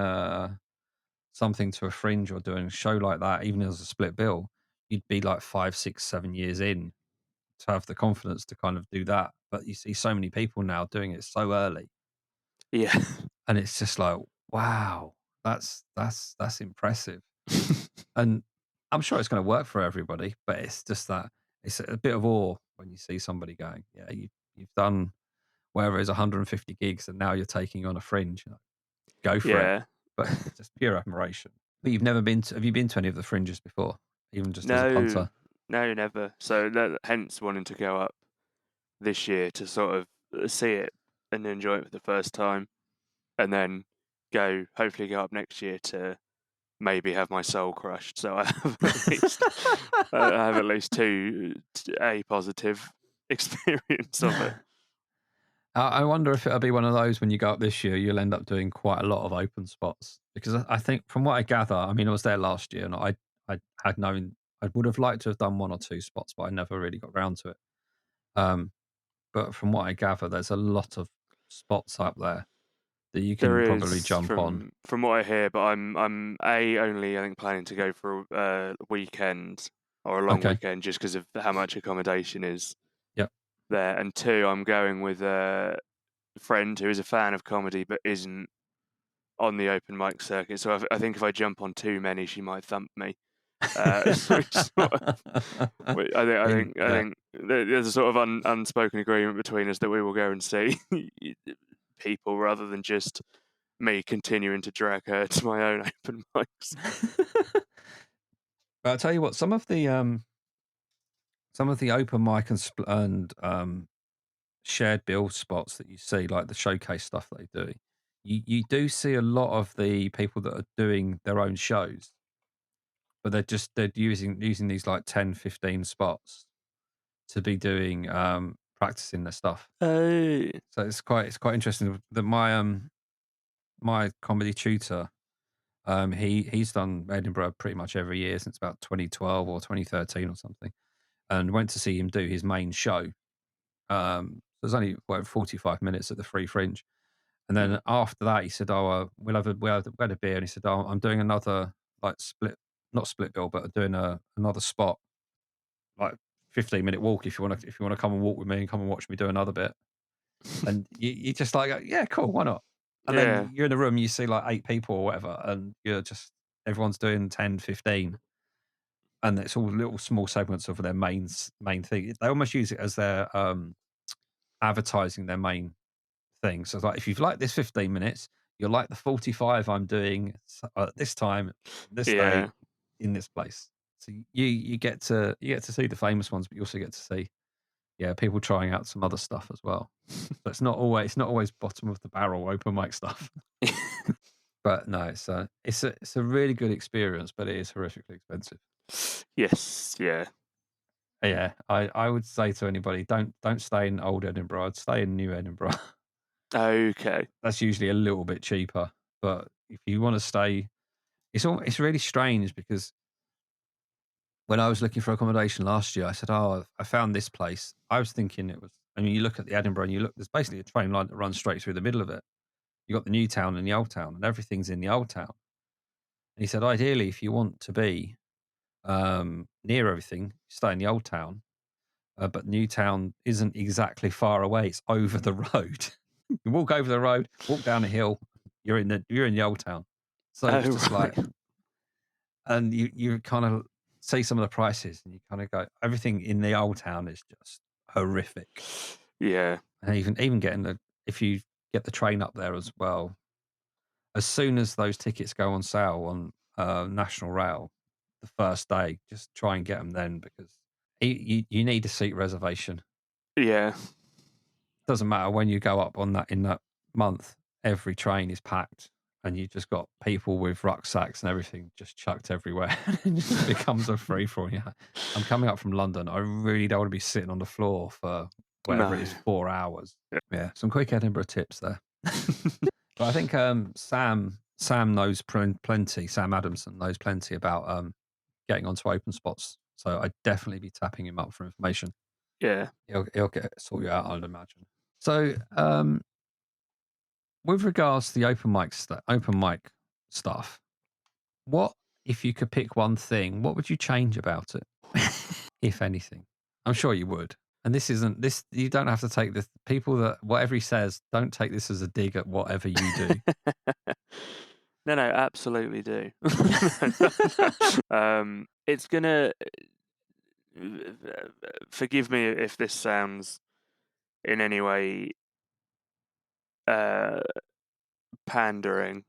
[SPEAKER 1] something to a fringe or doing a show like that, even as a split bill, you'd be like 5, 6, 7 years in to have the confidence to kind of do that. But you see so many people now doing it so early,
[SPEAKER 2] Yeah.
[SPEAKER 1] and it's just like, wow, that's impressive. And I'm sure it's going to work for everybody, but it's just that it's a bit of awe when you see somebody going, yeah, you've done whatever it is 150 gigs, and now you're taking on a fringe. Go for it.
[SPEAKER 2] Yeah.
[SPEAKER 1] But it's just pure admiration. But you've never been to have you been to any of the fringes before? Even just as a
[SPEAKER 2] No,
[SPEAKER 1] punter?
[SPEAKER 2] no, never. So hence wanting to go up this year to sort of see it and enjoy it for the first time, and then hopefully go up next year to maybe have my soul crushed. So I have at least I have at least a positive experience of it.
[SPEAKER 1] I wonder if it'll be one of those when you go up this year, you'll end up doing quite a lot of open spots, because I think from what I gather, I mean, I was there last year and I had known I would have liked to have done 1 or 2 spots, but I never really got round to it. Um, but from what I gather, there's a lot of spots up there that you
[SPEAKER 2] There
[SPEAKER 1] can probably
[SPEAKER 2] is
[SPEAKER 1] jump on.
[SPEAKER 2] from what I hear, but I'm only I think planning to go for a weekend or a long
[SPEAKER 1] Okay.
[SPEAKER 2] weekend just because of how much accommodation is
[SPEAKER 1] Yep.
[SPEAKER 2] there. And two, I'm going with a friend who is a fan of comedy but isn't on the open mic circuit. So I think if I jump on too many, she might thump me. So it's sort of, I
[SPEAKER 1] Yeah.
[SPEAKER 2] think there's a sort of unspoken agreement between us that we will go and see people rather than just me continuing to drag her to my own open mics.
[SPEAKER 1] But I'll tell you what, some of the open mic shared bill spots that you see, like the showcase stuff they do, you do see a lot of the people that are doing their own shows, but they're using these like 10, 15 spots to be doing practicing their stuff.
[SPEAKER 2] Oh,
[SPEAKER 1] So it's quite interesting that my comedy tutor, he's done Edinburgh pretty much every year since about 2012 or 2013 or something, and went to see him do his main show. So there's only 45 minutes at the Free Fringe. And
[SPEAKER 2] mm,
[SPEAKER 1] then after that, he said, "Oh, we'll have a beer." And he said, "Oh, I'm doing another like not split bill, but I'm doing another spot, like 15-minute walk. If you want to come and walk with me and come and watch me do another bit." And you just like, yeah, cool, why not? And then
[SPEAKER 2] yeah,
[SPEAKER 1] you're in a room, you see like 8 people or whatever, and everyone's doing 10, 15, and it's all little small segments of their main thing. They almost use it as their advertising their main thing. So it's like, if you've liked this 15 minutes, you'll like the 45 I'm doing at this time, this day,
[SPEAKER 2] yeah.
[SPEAKER 1] in this place. So you get to see the famous ones, but you also get to see Yeah, people trying out some other stuff as well. So it's not always bottom of the barrel open mic stuff. But no, it's a really good experience, but it is horrifically expensive.
[SPEAKER 2] Yes, yeah.
[SPEAKER 1] Yeah, I would say to anybody, don't stay in old Edinburgh. I'd stay in new Edinburgh.
[SPEAKER 2] Okay.
[SPEAKER 1] That's usually a little bit cheaper. But if you want to stay, it's really strange because when I was looking for accommodation last year, I said, "Oh, I found this place." I was thinking it was. I mean, you look at the Edinburgh, and you look. There's basically a train line that runs straight through the middle of it. You got the new town and the old town, and everything's in the old town. And he said, ideally, if you want to be near everything, stay in the old town. But Newtown isn't exactly far away. It's over the road. You walk over the road, walk down a hill, you're in the old town. So it was
[SPEAKER 2] Oh,
[SPEAKER 1] just like,
[SPEAKER 2] right.
[SPEAKER 1] and you kind of see some of the prices, and you kind of go, everything in the old town is just horrific.
[SPEAKER 2] Yeah.
[SPEAKER 1] And even getting if you get the train up there as well, as soon as those tickets go on sale on National Rail, the first day, just try and get them then because you need a seat reservation.
[SPEAKER 2] Yeah.
[SPEAKER 1] Doesn't matter when you go up on that in that month, every train is packed and you just got people with rucksacks and everything just chucked everywhere. It just becomes a free for all. Yeah. I'm coming up from London. I really don't want to be sitting on the floor for whatever it
[SPEAKER 2] No.
[SPEAKER 1] is, 4 hours.
[SPEAKER 2] Yeah.
[SPEAKER 1] Yeah. Some quick Edinburgh tips there. But I think Sam knows plenty. Sam Adamson knows plenty about getting onto open spots. So I'd definitely be tapping him up for information.
[SPEAKER 2] Yeah.
[SPEAKER 1] He'll get sort you out, I'd imagine. So with regards to the open mic stuff, what if you could pick one thing? What would you change about it, if anything? I'm sure you would. And this isn't this. You don't have to take this. People that whatever he says, don't take this as a dig at whatever you do.
[SPEAKER 2] No, no, absolutely do. It's gonna forgive me if this sounds in any way uh, pandering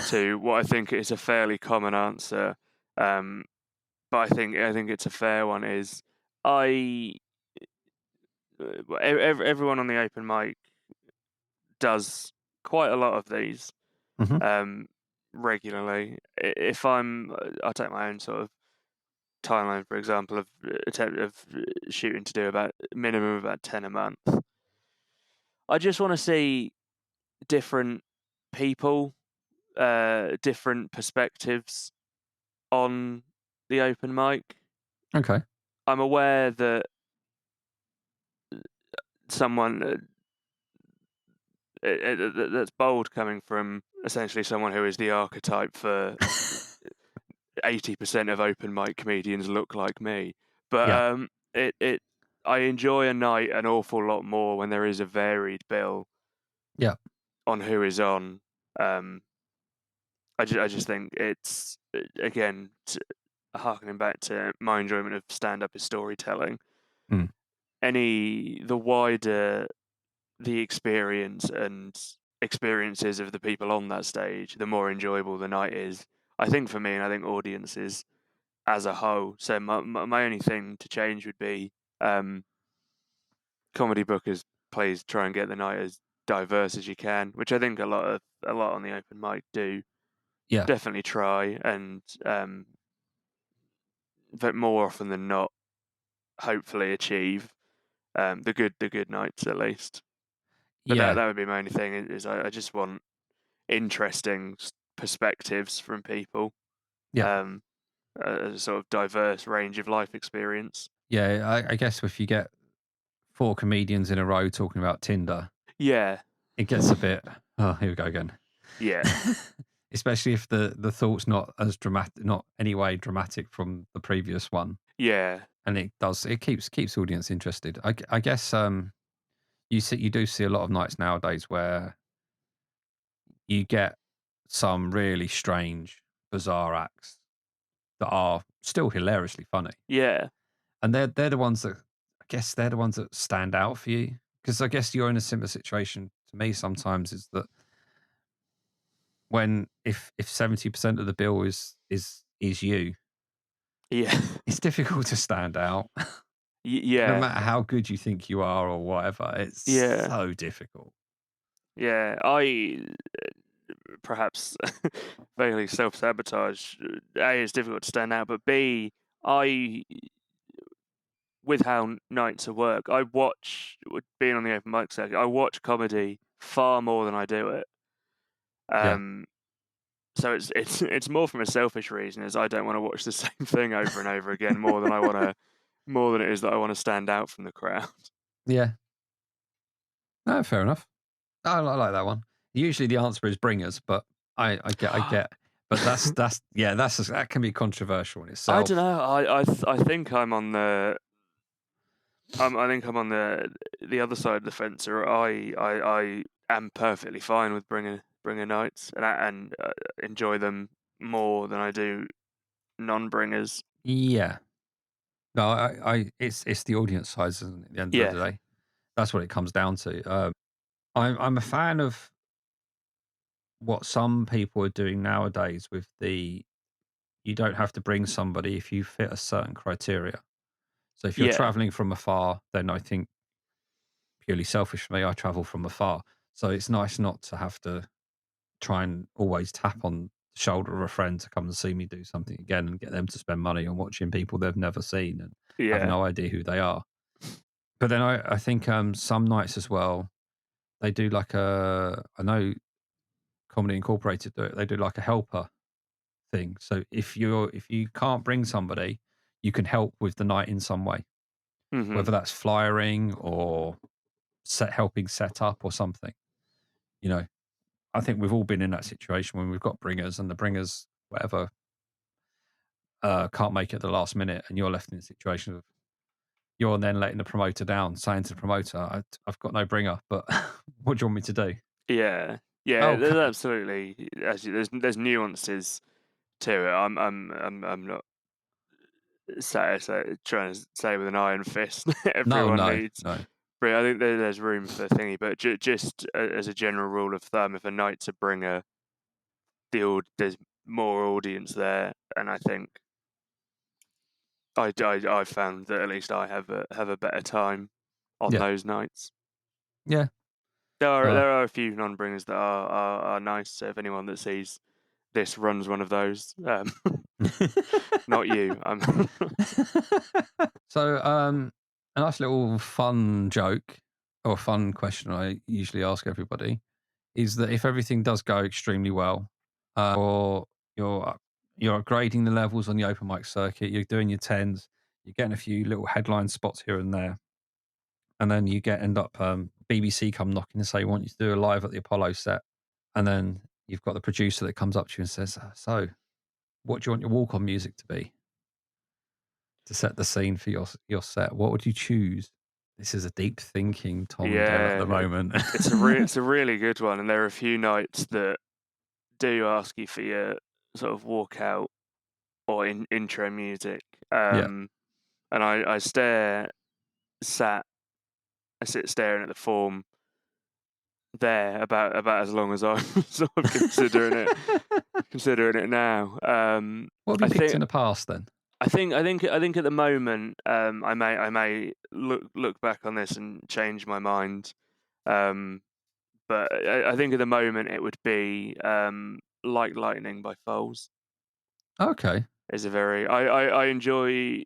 [SPEAKER 2] to what I think is a fairly common answer, um, but I think it's a fair one. Is I everyone on the open mic does quite a lot of these
[SPEAKER 1] Hmm.
[SPEAKER 2] um, regularly. If I'll take my own sort of timeline, for example, of shooting to do about minimum of about 10 a month. I just want to see different people, different perspectives on the open mic.
[SPEAKER 1] Okay.
[SPEAKER 2] I'm aware that someone that's bold coming from essentially someone who is the archetype for 80% of open mic comedians look like me. But
[SPEAKER 1] Yeah.
[SPEAKER 2] it I enjoy a night an awful lot more when there is a varied bill
[SPEAKER 1] Yeah.
[SPEAKER 2] on who is on. Um, I just think it's again harkening back to my enjoyment of stand up is storytelling.
[SPEAKER 1] Mm.
[SPEAKER 2] The wider the experience and experiences of the people on that stage, the more enjoyable the night is. I think for me, and I think audiences as a whole. So my only thing to change would be comedy bookers, please try and get the night as diverse as you can, which I think a lot on the open mic do.
[SPEAKER 1] Yeah.
[SPEAKER 2] Definitely try, and but more often than not, hopefully achieve the good nights at least. But that
[SPEAKER 1] Yeah.
[SPEAKER 2] that would be my only thing is I just want interesting perspectives from people,
[SPEAKER 1] Yeah.
[SPEAKER 2] um, a sort of diverse range of life experience.
[SPEAKER 1] Yeah. I guess if you get four comedians in a row talking about Tinder,
[SPEAKER 2] Yeah,
[SPEAKER 1] it gets a bit. Oh, here we go again.
[SPEAKER 2] yeah,
[SPEAKER 1] Especially if the thought's not as dramatic, not anyway dramatic from the previous one,
[SPEAKER 2] yeah.
[SPEAKER 1] and it keeps audience interested. I guess you do see a lot of nights nowadays where you get some really strange, bizarre acts that are still hilariously funny,
[SPEAKER 2] Yeah,
[SPEAKER 1] and they're the ones that I guess they're the ones that stand out for you because I guess you're in a similar situation to me sometimes. Is that when if 70% of the bill is you,
[SPEAKER 2] yeah,
[SPEAKER 1] it's difficult to stand out. No
[SPEAKER 2] Yeah,
[SPEAKER 1] matter how good you think you are or whatever, it's
[SPEAKER 2] yeah,
[SPEAKER 1] so difficult.
[SPEAKER 2] yeah. I perhaps vaguely self-sabotage. A, it's difficult to stand out, but B, I with how nights of work, I watch with being on the open mic circuit, I watch comedy far more than I do it.
[SPEAKER 1] Yeah.
[SPEAKER 2] Um, so it's more from a selfish reason, as I don't want to watch the same thing over and over again more than it is that I want to stand out from the crowd.
[SPEAKER 1] Yeah. No, fair enough. I like that one. Usually the answer is bringers, but I get, but that can be controversial in
[SPEAKER 2] I don't
[SPEAKER 1] itself.
[SPEAKER 2] know. I think I'm on the I think I'm on the other side of the fence, or I am perfectly fine with bringer nights and enjoy them more than I do non-bringers.
[SPEAKER 1] Yeah. No, it's the audience size, isn't it, at the end of
[SPEAKER 2] Yeah,
[SPEAKER 1] the day? That's what it comes down to. I'm a fan of what some people are doing nowadays with the you don't have to bring somebody if you fit a certain criteria. So if you're
[SPEAKER 2] yeah,
[SPEAKER 1] traveling from afar, then I think purely selfish for me, I travel from afar. So it's nice not to have to try and always tap on the shoulder of a friend to come and see me do something again and get them to spend money on watching people they've never seen and have
[SPEAKER 2] yeah.
[SPEAKER 1] no idea who they are. But then I think some nights as well, they do like I know Comedy Incorporated do it, they do like a helper thing. So if you can't bring somebody, you can help with the night in some way,
[SPEAKER 2] Mhm.
[SPEAKER 1] whether that's flyering or helping set up or something. You know, I think we've all been in that situation when we've got bringers and the bringers, whatever, can't make it at the last minute, and you're left in a situation of you're then letting the promoter down, saying to the promoter, I've got no bringer, but what do you want me to do?
[SPEAKER 2] Yeah, yeah.
[SPEAKER 1] Oh,
[SPEAKER 2] There's absolutely there's nuances to it. I'm not trying to say with an iron fist
[SPEAKER 1] no,
[SPEAKER 2] everyone
[SPEAKER 1] no,
[SPEAKER 2] needs.
[SPEAKER 1] no.
[SPEAKER 2] But I think there's room for thingy. But just as a general rule of thumb, if a night's a bringer, there's more audience there, and I think I found that at least I have a better time on
[SPEAKER 1] Yeah,
[SPEAKER 2] those nights.
[SPEAKER 1] yeah. Uh,
[SPEAKER 2] There are a few non-bringers that are nice. So if anyone that sees this runs one of those, not you.
[SPEAKER 1] so, a nice little fun joke or fun question I usually ask everybody is that if everything does go extremely well, or you're you're upgrading the levels on the open mic circuit, you're doing your tens, you're getting a few little headline spots here and there, and then you end up BBC come knocking and say, "Want you to do a live at the Apollo set," and then you've got the producer that comes up to you and says, "So, what do you want your walk on music to be to set the scene for your set? What would you choose?" This is a deep thinking Tom Dell at
[SPEAKER 2] Yeah,
[SPEAKER 1] the moment.
[SPEAKER 2] it's a really good one, and there are a few nights that do ask you for your sort of walkout or intro music.
[SPEAKER 1] Yeah.
[SPEAKER 2] And sat I sit staring at the form there about as long as I'm sort of considering it now.
[SPEAKER 1] What have you
[SPEAKER 2] I
[SPEAKER 1] picked
[SPEAKER 2] think
[SPEAKER 1] in the past then?
[SPEAKER 2] I think at the moment, I may look back on this and change my mind. Um, but I think at the moment it would be Like Lightning by Foles.
[SPEAKER 1] Okay.
[SPEAKER 2] Is a very I enjoy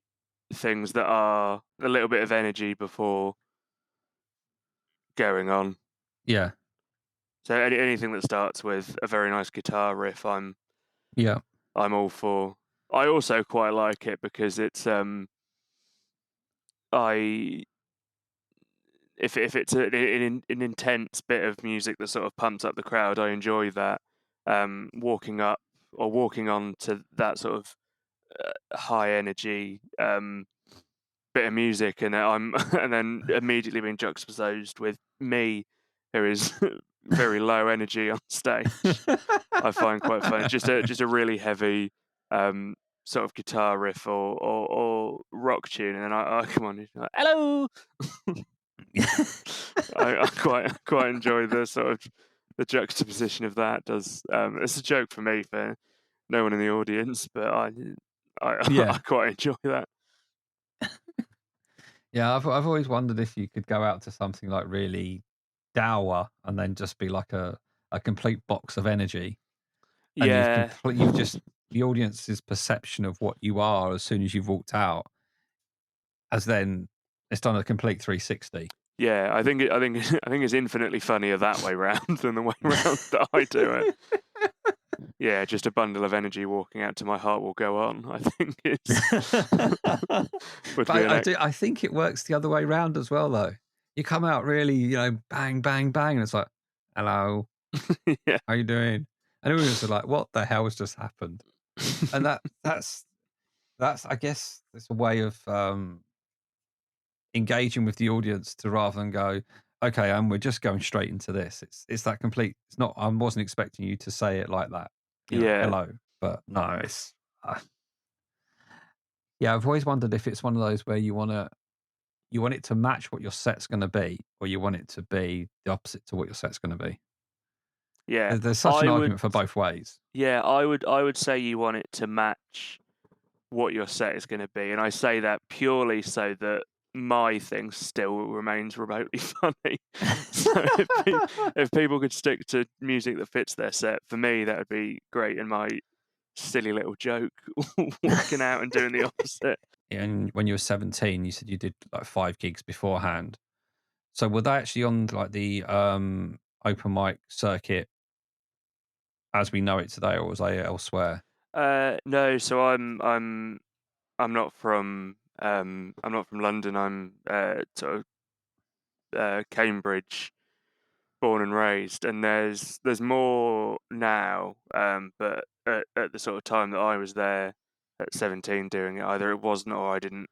[SPEAKER 2] things that are a little bit of energy before going on.
[SPEAKER 1] Yeah.
[SPEAKER 2] So anything that starts with a very nice guitar riff,
[SPEAKER 1] Yeah.
[SPEAKER 2] I'm all for. I also quite like it because it's I if it's an intense bit of music that sort of pumps up the crowd, I enjoy that. Walking up or walking on to that sort of high energy bit of music, and then I'm and then immediately being juxtaposed with me, who is very low energy on stage. I find quite funny. Just a really heavy sort of guitar riff or rock tune, and then I come on, like, hello. I quite enjoy the sort of the juxtaposition of that. Does it's a joke for me, for no one in the audience, but I
[SPEAKER 1] Yeah.
[SPEAKER 2] I quite enjoy that.
[SPEAKER 1] Yeah, I've always wondered if you could go out to something like really dour and then just be like a complete box of energy, and
[SPEAKER 2] Yeah.
[SPEAKER 1] you've just the audience's perception of what you are as soon as you've walked out has then it's done a complete 360.
[SPEAKER 2] Yeah, I think I think it's infinitely funnier that way round than the way round that I do it. Yeah, just a bundle of energy walking out to "My Heart Will Go On," I think is
[SPEAKER 1] But
[SPEAKER 2] would be an
[SPEAKER 1] I think it works the other way round as well, though. You come out really, bang, bang, bang, and it's like, "Hello,
[SPEAKER 2] yeah.
[SPEAKER 1] how you doing?" And everyone's like, "What the hell has just happened?" And that's I guess it's a way of engaging with the audience to rather than go, okay, and we're just going straight into this. It's that complete. It's not. I wasn't expecting you to say it like that.
[SPEAKER 2] Yeah.
[SPEAKER 1] Hello, but no, it's. Yeah, I've always wondered if it's one of those where you want it to match what your set's going to be, or you want it to be the opposite to what your set's going to be.
[SPEAKER 2] Yeah.
[SPEAKER 1] There's such an
[SPEAKER 2] I would
[SPEAKER 1] argument for both ways.
[SPEAKER 2] yeah, I would say you want it to match what your set is gonna be, and I say that purely so that my thing still remains remotely funny. So if people could stick to music that fits their set, for me, that would be great, and my silly little joke walking out and doing the opposite.
[SPEAKER 1] And when you were 17, you said you did like 5 gigs beforehand. So were they actually on like the open mic circuit as we know it today, or was I elsewhere?
[SPEAKER 2] No, so I'm not from London. I'm sort of Cambridge born and raised, and there's more now. But at the sort of time that I was there at 17 doing it, either it wasn't or I didn't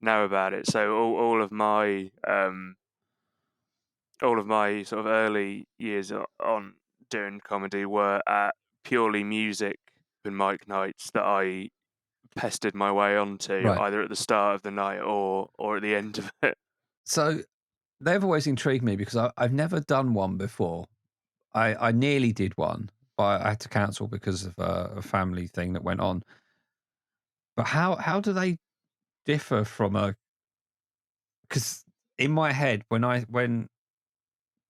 [SPEAKER 2] know about it. So all of my sort of early years on doing comedy were at purely music and mic nights that I pestered my way onto
[SPEAKER 1] Right.
[SPEAKER 2] either at the start of the night or at the end of it.
[SPEAKER 1] So they've always intrigued me because I've never done one before. I nearly did one, but I had to cancel because of a family thing that went on. But how do they differ from a? Because in my head, when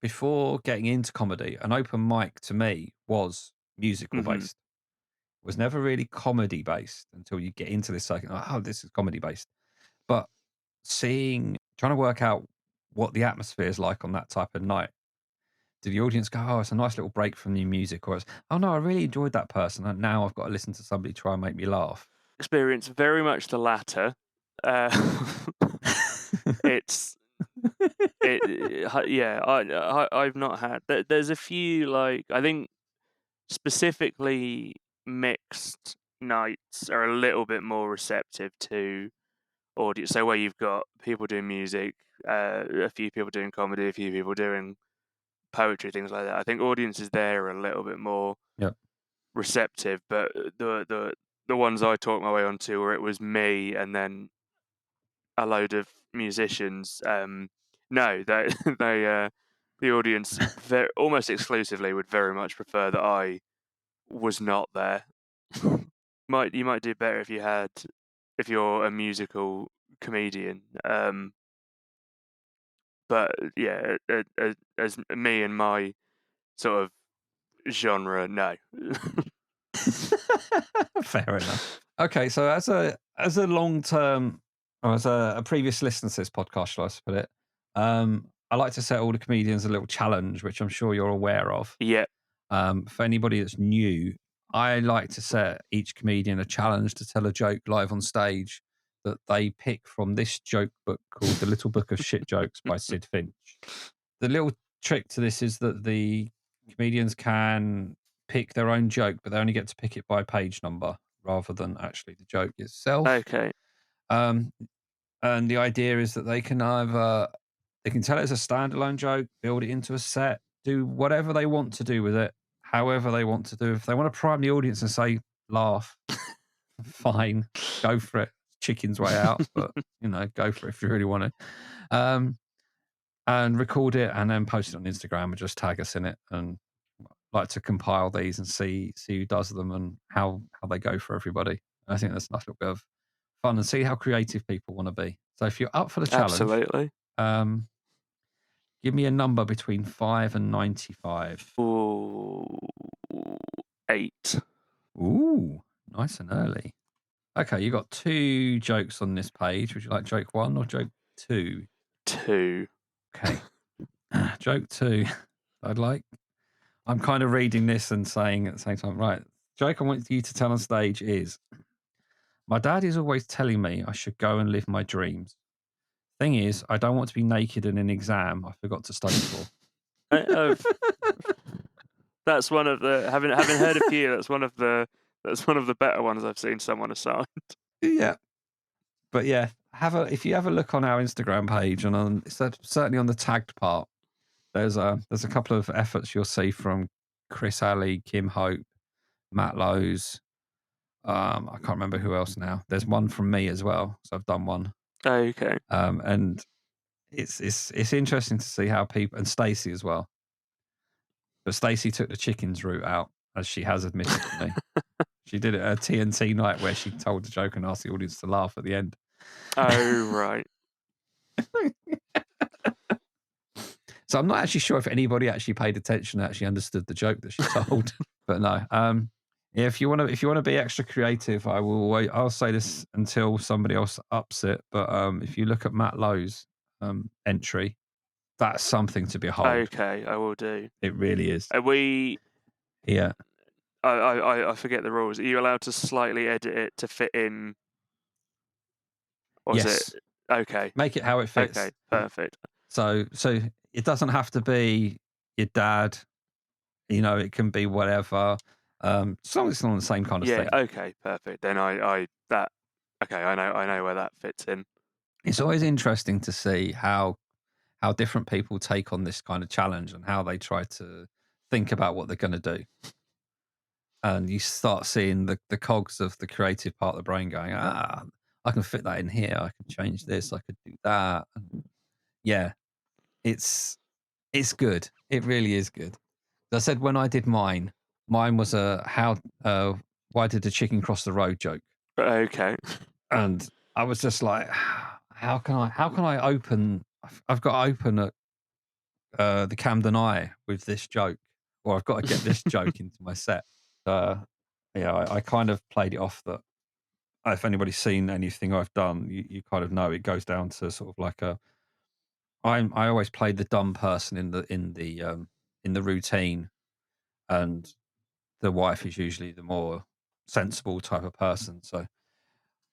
[SPEAKER 1] before getting into comedy, an open mic to me was musical
[SPEAKER 2] Hmm.
[SPEAKER 1] based. Was never really comedy based until you get into this circuit. Like, oh, this is comedy based. But trying to work out what the atmosphere is like on that type of night. Do the audience go, "Oh, it's a nice little break from new music," or it's, "Oh no, I really enjoyed that person, and now I've got to listen to somebody try and make me laugh."
[SPEAKER 2] Experience very much the latter. Uh, it's yeah. I've not had. There's a few like I think specifically mixed nights are a little bit more receptive to audience. So where you've got people doing music, a few people doing comedy, a few people doing poetry, things like that. I think audiences there are a little bit more
[SPEAKER 1] Yep.
[SPEAKER 2] receptive, but the ones I talked my way onto where it was me and then a load of musicians. No, they the audience almost exclusively would very much prefer that I was not there. You might do better if you're a musical comedian. But yeah, as me and my sort of genre, no.
[SPEAKER 1] Fair enough. Okay, so as a long term or as a previous listener to this podcast, shall I put it? I like to set all the comedians a little challenge, which I'm sure you're aware of.
[SPEAKER 2] Yeah.
[SPEAKER 1] For anybody that's new, I like to set each comedian a challenge to tell a joke live on stage that they pick from this joke book called The Little Book of Shit Jokes by Sid Finch. The little trick to this is that the comedians can pick their own joke, but they only get to pick it by page number rather than actually the joke itself.
[SPEAKER 2] Okay.
[SPEAKER 1] Um, and the idea is that they can tell it as a standalone joke, build it into a set, do whatever they want to do with it, however they want to do. If they want to prime the audience and say laugh, fine, go for it. Chicken's way out, but go for it if you really want to. And record it and then post it on Instagram and just tag us in it. And like to compile these and see who does them and how they go for everybody. I think that's a nice little bit of fun and see how creative people want to be. So if you're up for the challenge,
[SPEAKER 2] Absolutely.
[SPEAKER 1] give me a number between 5 and 95.
[SPEAKER 2] Ooh, 8.
[SPEAKER 1] Ooh, nice and early. Okay, you got 2 jokes on this page. Would you like joke 1 or joke 2?
[SPEAKER 2] 2.
[SPEAKER 1] Okay. Joke 2. I'm kind of reading this and saying at the same time, right, joke I want you to tell on stage is, my dad is always telling me I should go and live my dreams. Thing is, I don't want to be naked in an exam I forgot to study for.
[SPEAKER 2] That's one of the having heard a few. That's one of the better ones I've seen someone assign.
[SPEAKER 1] Yeah. But yeah, if you have a look on our Instagram page and certainly on the tagged part, there's a couple of efforts you'll see from Chris Alley, Kim Hope, Matt Lowe's. I can't remember who else now. There's one from me as well, so I've done one.
[SPEAKER 2] Okay.
[SPEAKER 1] And it's interesting to see how people, and Stacey as well. But Stacey took the chickens route out, as she has admitted to me. She did it at a TNT night where she told the joke and asked the audience to laugh at the end.
[SPEAKER 2] Oh, right.
[SPEAKER 1] So I'm not actually sure if anybody actually paid attention and actually understood the joke that she told. But no. Yeah, if you want to be extra creative, I'll say this until somebody else ups it. But if you look at Matt Lowe's entry, that's something to behold.
[SPEAKER 2] Okay, I will do.
[SPEAKER 1] It really is.
[SPEAKER 2] Are we?
[SPEAKER 1] Yeah.
[SPEAKER 2] I forget the rules. Are you allowed to slightly edit it to fit in? Or is
[SPEAKER 1] Yes.
[SPEAKER 2] it okay?
[SPEAKER 1] Make it how it fits.
[SPEAKER 2] Okay, perfect.
[SPEAKER 1] So it doesn't have to be your dad. You know, it can be whatever. As long as it's on the same kind of thing.
[SPEAKER 2] Okay, perfect. Then I know where that fits in.
[SPEAKER 1] It's always interesting to see how different people take on this kind of challenge and how they try to think about what they're going to do. And you start seeing the cogs of the creative part of the brain going, I can fit that in here. I can change this. I could do that. And yeah, it's good. It really is good. I said when I did mine was why did the chicken cross the road joke?
[SPEAKER 2] Okay.
[SPEAKER 1] And I was just like, how can I open? I've got to open at the Camden Eye with this joke, or I've got to get this joke into my set. Yeah, I kind of played it off that if anybody's seen anything I've done, you kind of know it goes down to sort of like I always play the dumb person in the routine, and the wife is usually the more sensible type of person. So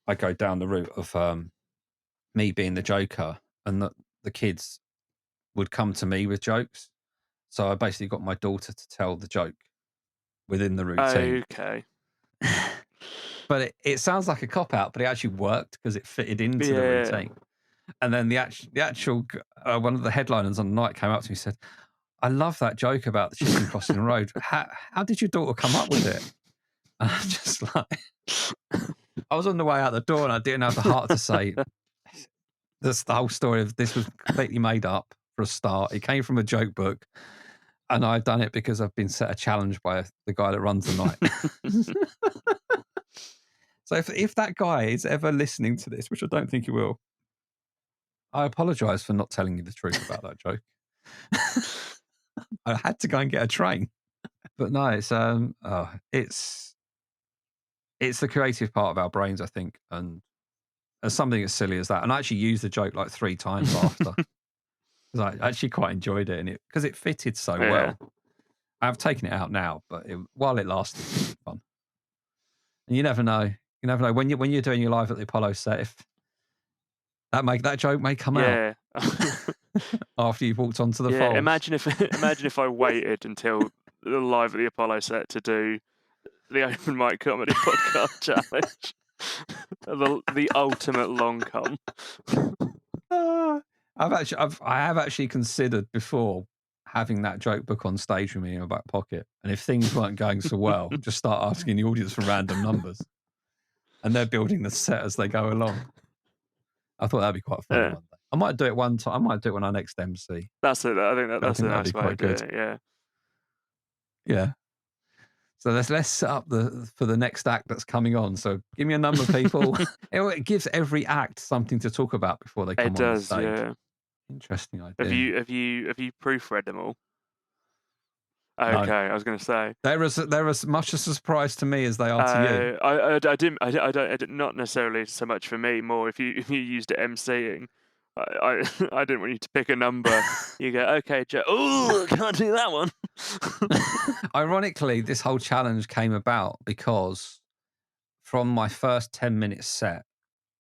[SPEAKER 1] I go down the route of me being the joker, and that the kids would come to me with jokes. So I basically got my daughter to tell the joke within the routine.
[SPEAKER 2] Okay.
[SPEAKER 1] But it sounds like a cop out, but it actually worked because it fitted into the routine. And then the actual one of the headliners on the night came up to me and said, "I love that joke about the chicken crossing the road. How did your daughter come up with it?" And I'm just like, I was on the way out the door and I didn't have the heart to say, that's the whole story of this was completely made up for a start. It came from a joke book. And I've done it because I've been set a challenge by the guy that runs the night. So if that guy is ever listening to this, which I don't think he will, I apologise for not telling you the truth about that joke. I had to go and get a train. But no, it's the creative part of our brains, I think, and as something as silly as that. And I actually used the joke like 3 times after. Because I actually quite enjoyed it, and because it fitted so well. I've taken it out now, but while it lasted, it was fun. And you never know. You never know when you're doing your live at the Apollo set, if that joke may come out after you've walked onto the Foals.
[SPEAKER 2] Imagine if I waited until the live at the Apollo set to do the open mic comedy podcast challenge. the ultimate long con.
[SPEAKER 1] I have actually considered before having that joke book on stage with me in my back pocket, and if things weren't going so well, just start asking the audience for random numbers, and they're building the set as they go along. I thought that'd be quite funny one day. I might do it one time. I might do it when I next MC.
[SPEAKER 2] That's it. I think that's a nice way to do it. Yeah.
[SPEAKER 1] Yeah. So let's set up for the next act that's coming on. So give me a number, people. It gives every act something to talk about before they
[SPEAKER 2] It
[SPEAKER 1] come on the
[SPEAKER 2] does,
[SPEAKER 1] stage.
[SPEAKER 2] yeah.
[SPEAKER 1] Interesting
[SPEAKER 2] Have
[SPEAKER 1] idea.
[SPEAKER 2] you proofread them all?
[SPEAKER 1] No,
[SPEAKER 2] Okay, I was going to say.
[SPEAKER 1] they're as much a surprise to me as they are to you.
[SPEAKER 2] I didn't. I did not necessarily so much for me. More if you used it emceeing. I didn't want you to pick a number. You go, okay, Joe. Oh, can't do that one.
[SPEAKER 1] Ironically, this whole challenge came about because from my first 10-minute set,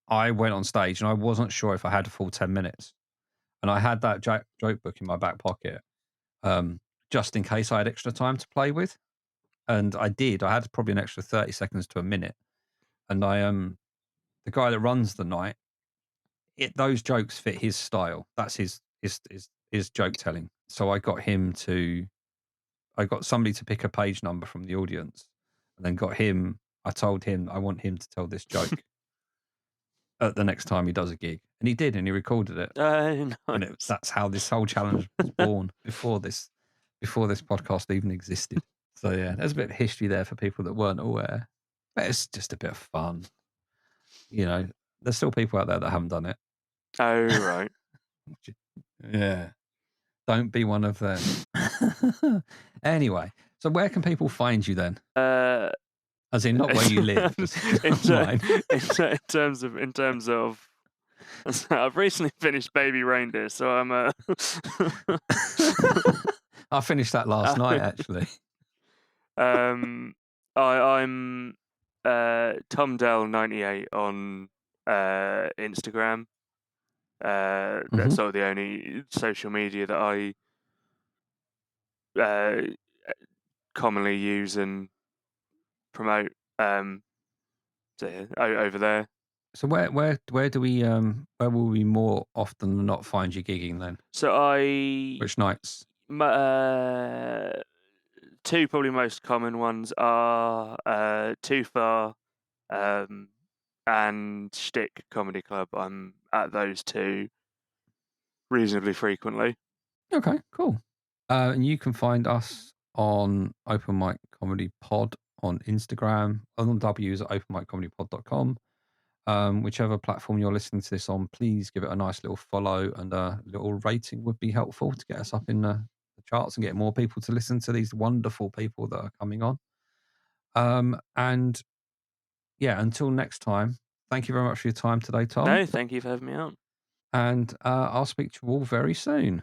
[SPEAKER 1] I went on stage and I wasn't sure if I had a full 10 minutes. And I had that joke book in my back pocket um, just in case I had extra time to play with. And I did. I had probably an extra 30 seconds to a minute. And the guy that runs the night, those jokes fit his style. That's his joke telling. So I got somebody to pick a page number from the audience and then I told him I want him to tell this joke at the next time he does a gig. And he did, and he recorded it. And
[SPEAKER 2] Nice.
[SPEAKER 1] that's how this whole challenge was born before this podcast even existed. So yeah, there's a bit of history there for people that weren't aware. But it's just a bit of fun. You know, there's still people out there that haven't done it.
[SPEAKER 2] Oh right.
[SPEAKER 1] Yeah. Don't be one of them. Anyway, so where can people find you then? As in not where you live, as in online.
[SPEAKER 2] In terms of I've recently finished Baby Reindeer, so I'm
[SPEAKER 1] I finished that last night actually.
[SPEAKER 2] I'm Tom Dell 98 on Instagram. That's
[SPEAKER 1] Mhm.
[SPEAKER 2] sort of the only social media that I uh, commonly use and promote. So yeah, over there.
[SPEAKER 1] So where do we where will we more often than not find you gigging then?
[SPEAKER 2] So
[SPEAKER 1] Which nights?
[SPEAKER 2] two probably most common ones are Too Far um, and Shtick Comedy Club. I'm at those two reasonably frequently.
[SPEAKER 1] Okay, cool. And you can find us on Open Mic Comedy Pod on Instagram, on W's at openmiccomedypod.com. Whichever platform you're listening to this on, please give it a nice little follow, and a little rating would be helpful to get us up in the charts and get more people to listen to these wonderful people that are coming on. And yeah, until next time, thank you very much for your time today, Tom.
[SPEAKER 2] No, thank you for having me on.
[SPEAKER 1] And I'll speak to you all very soon.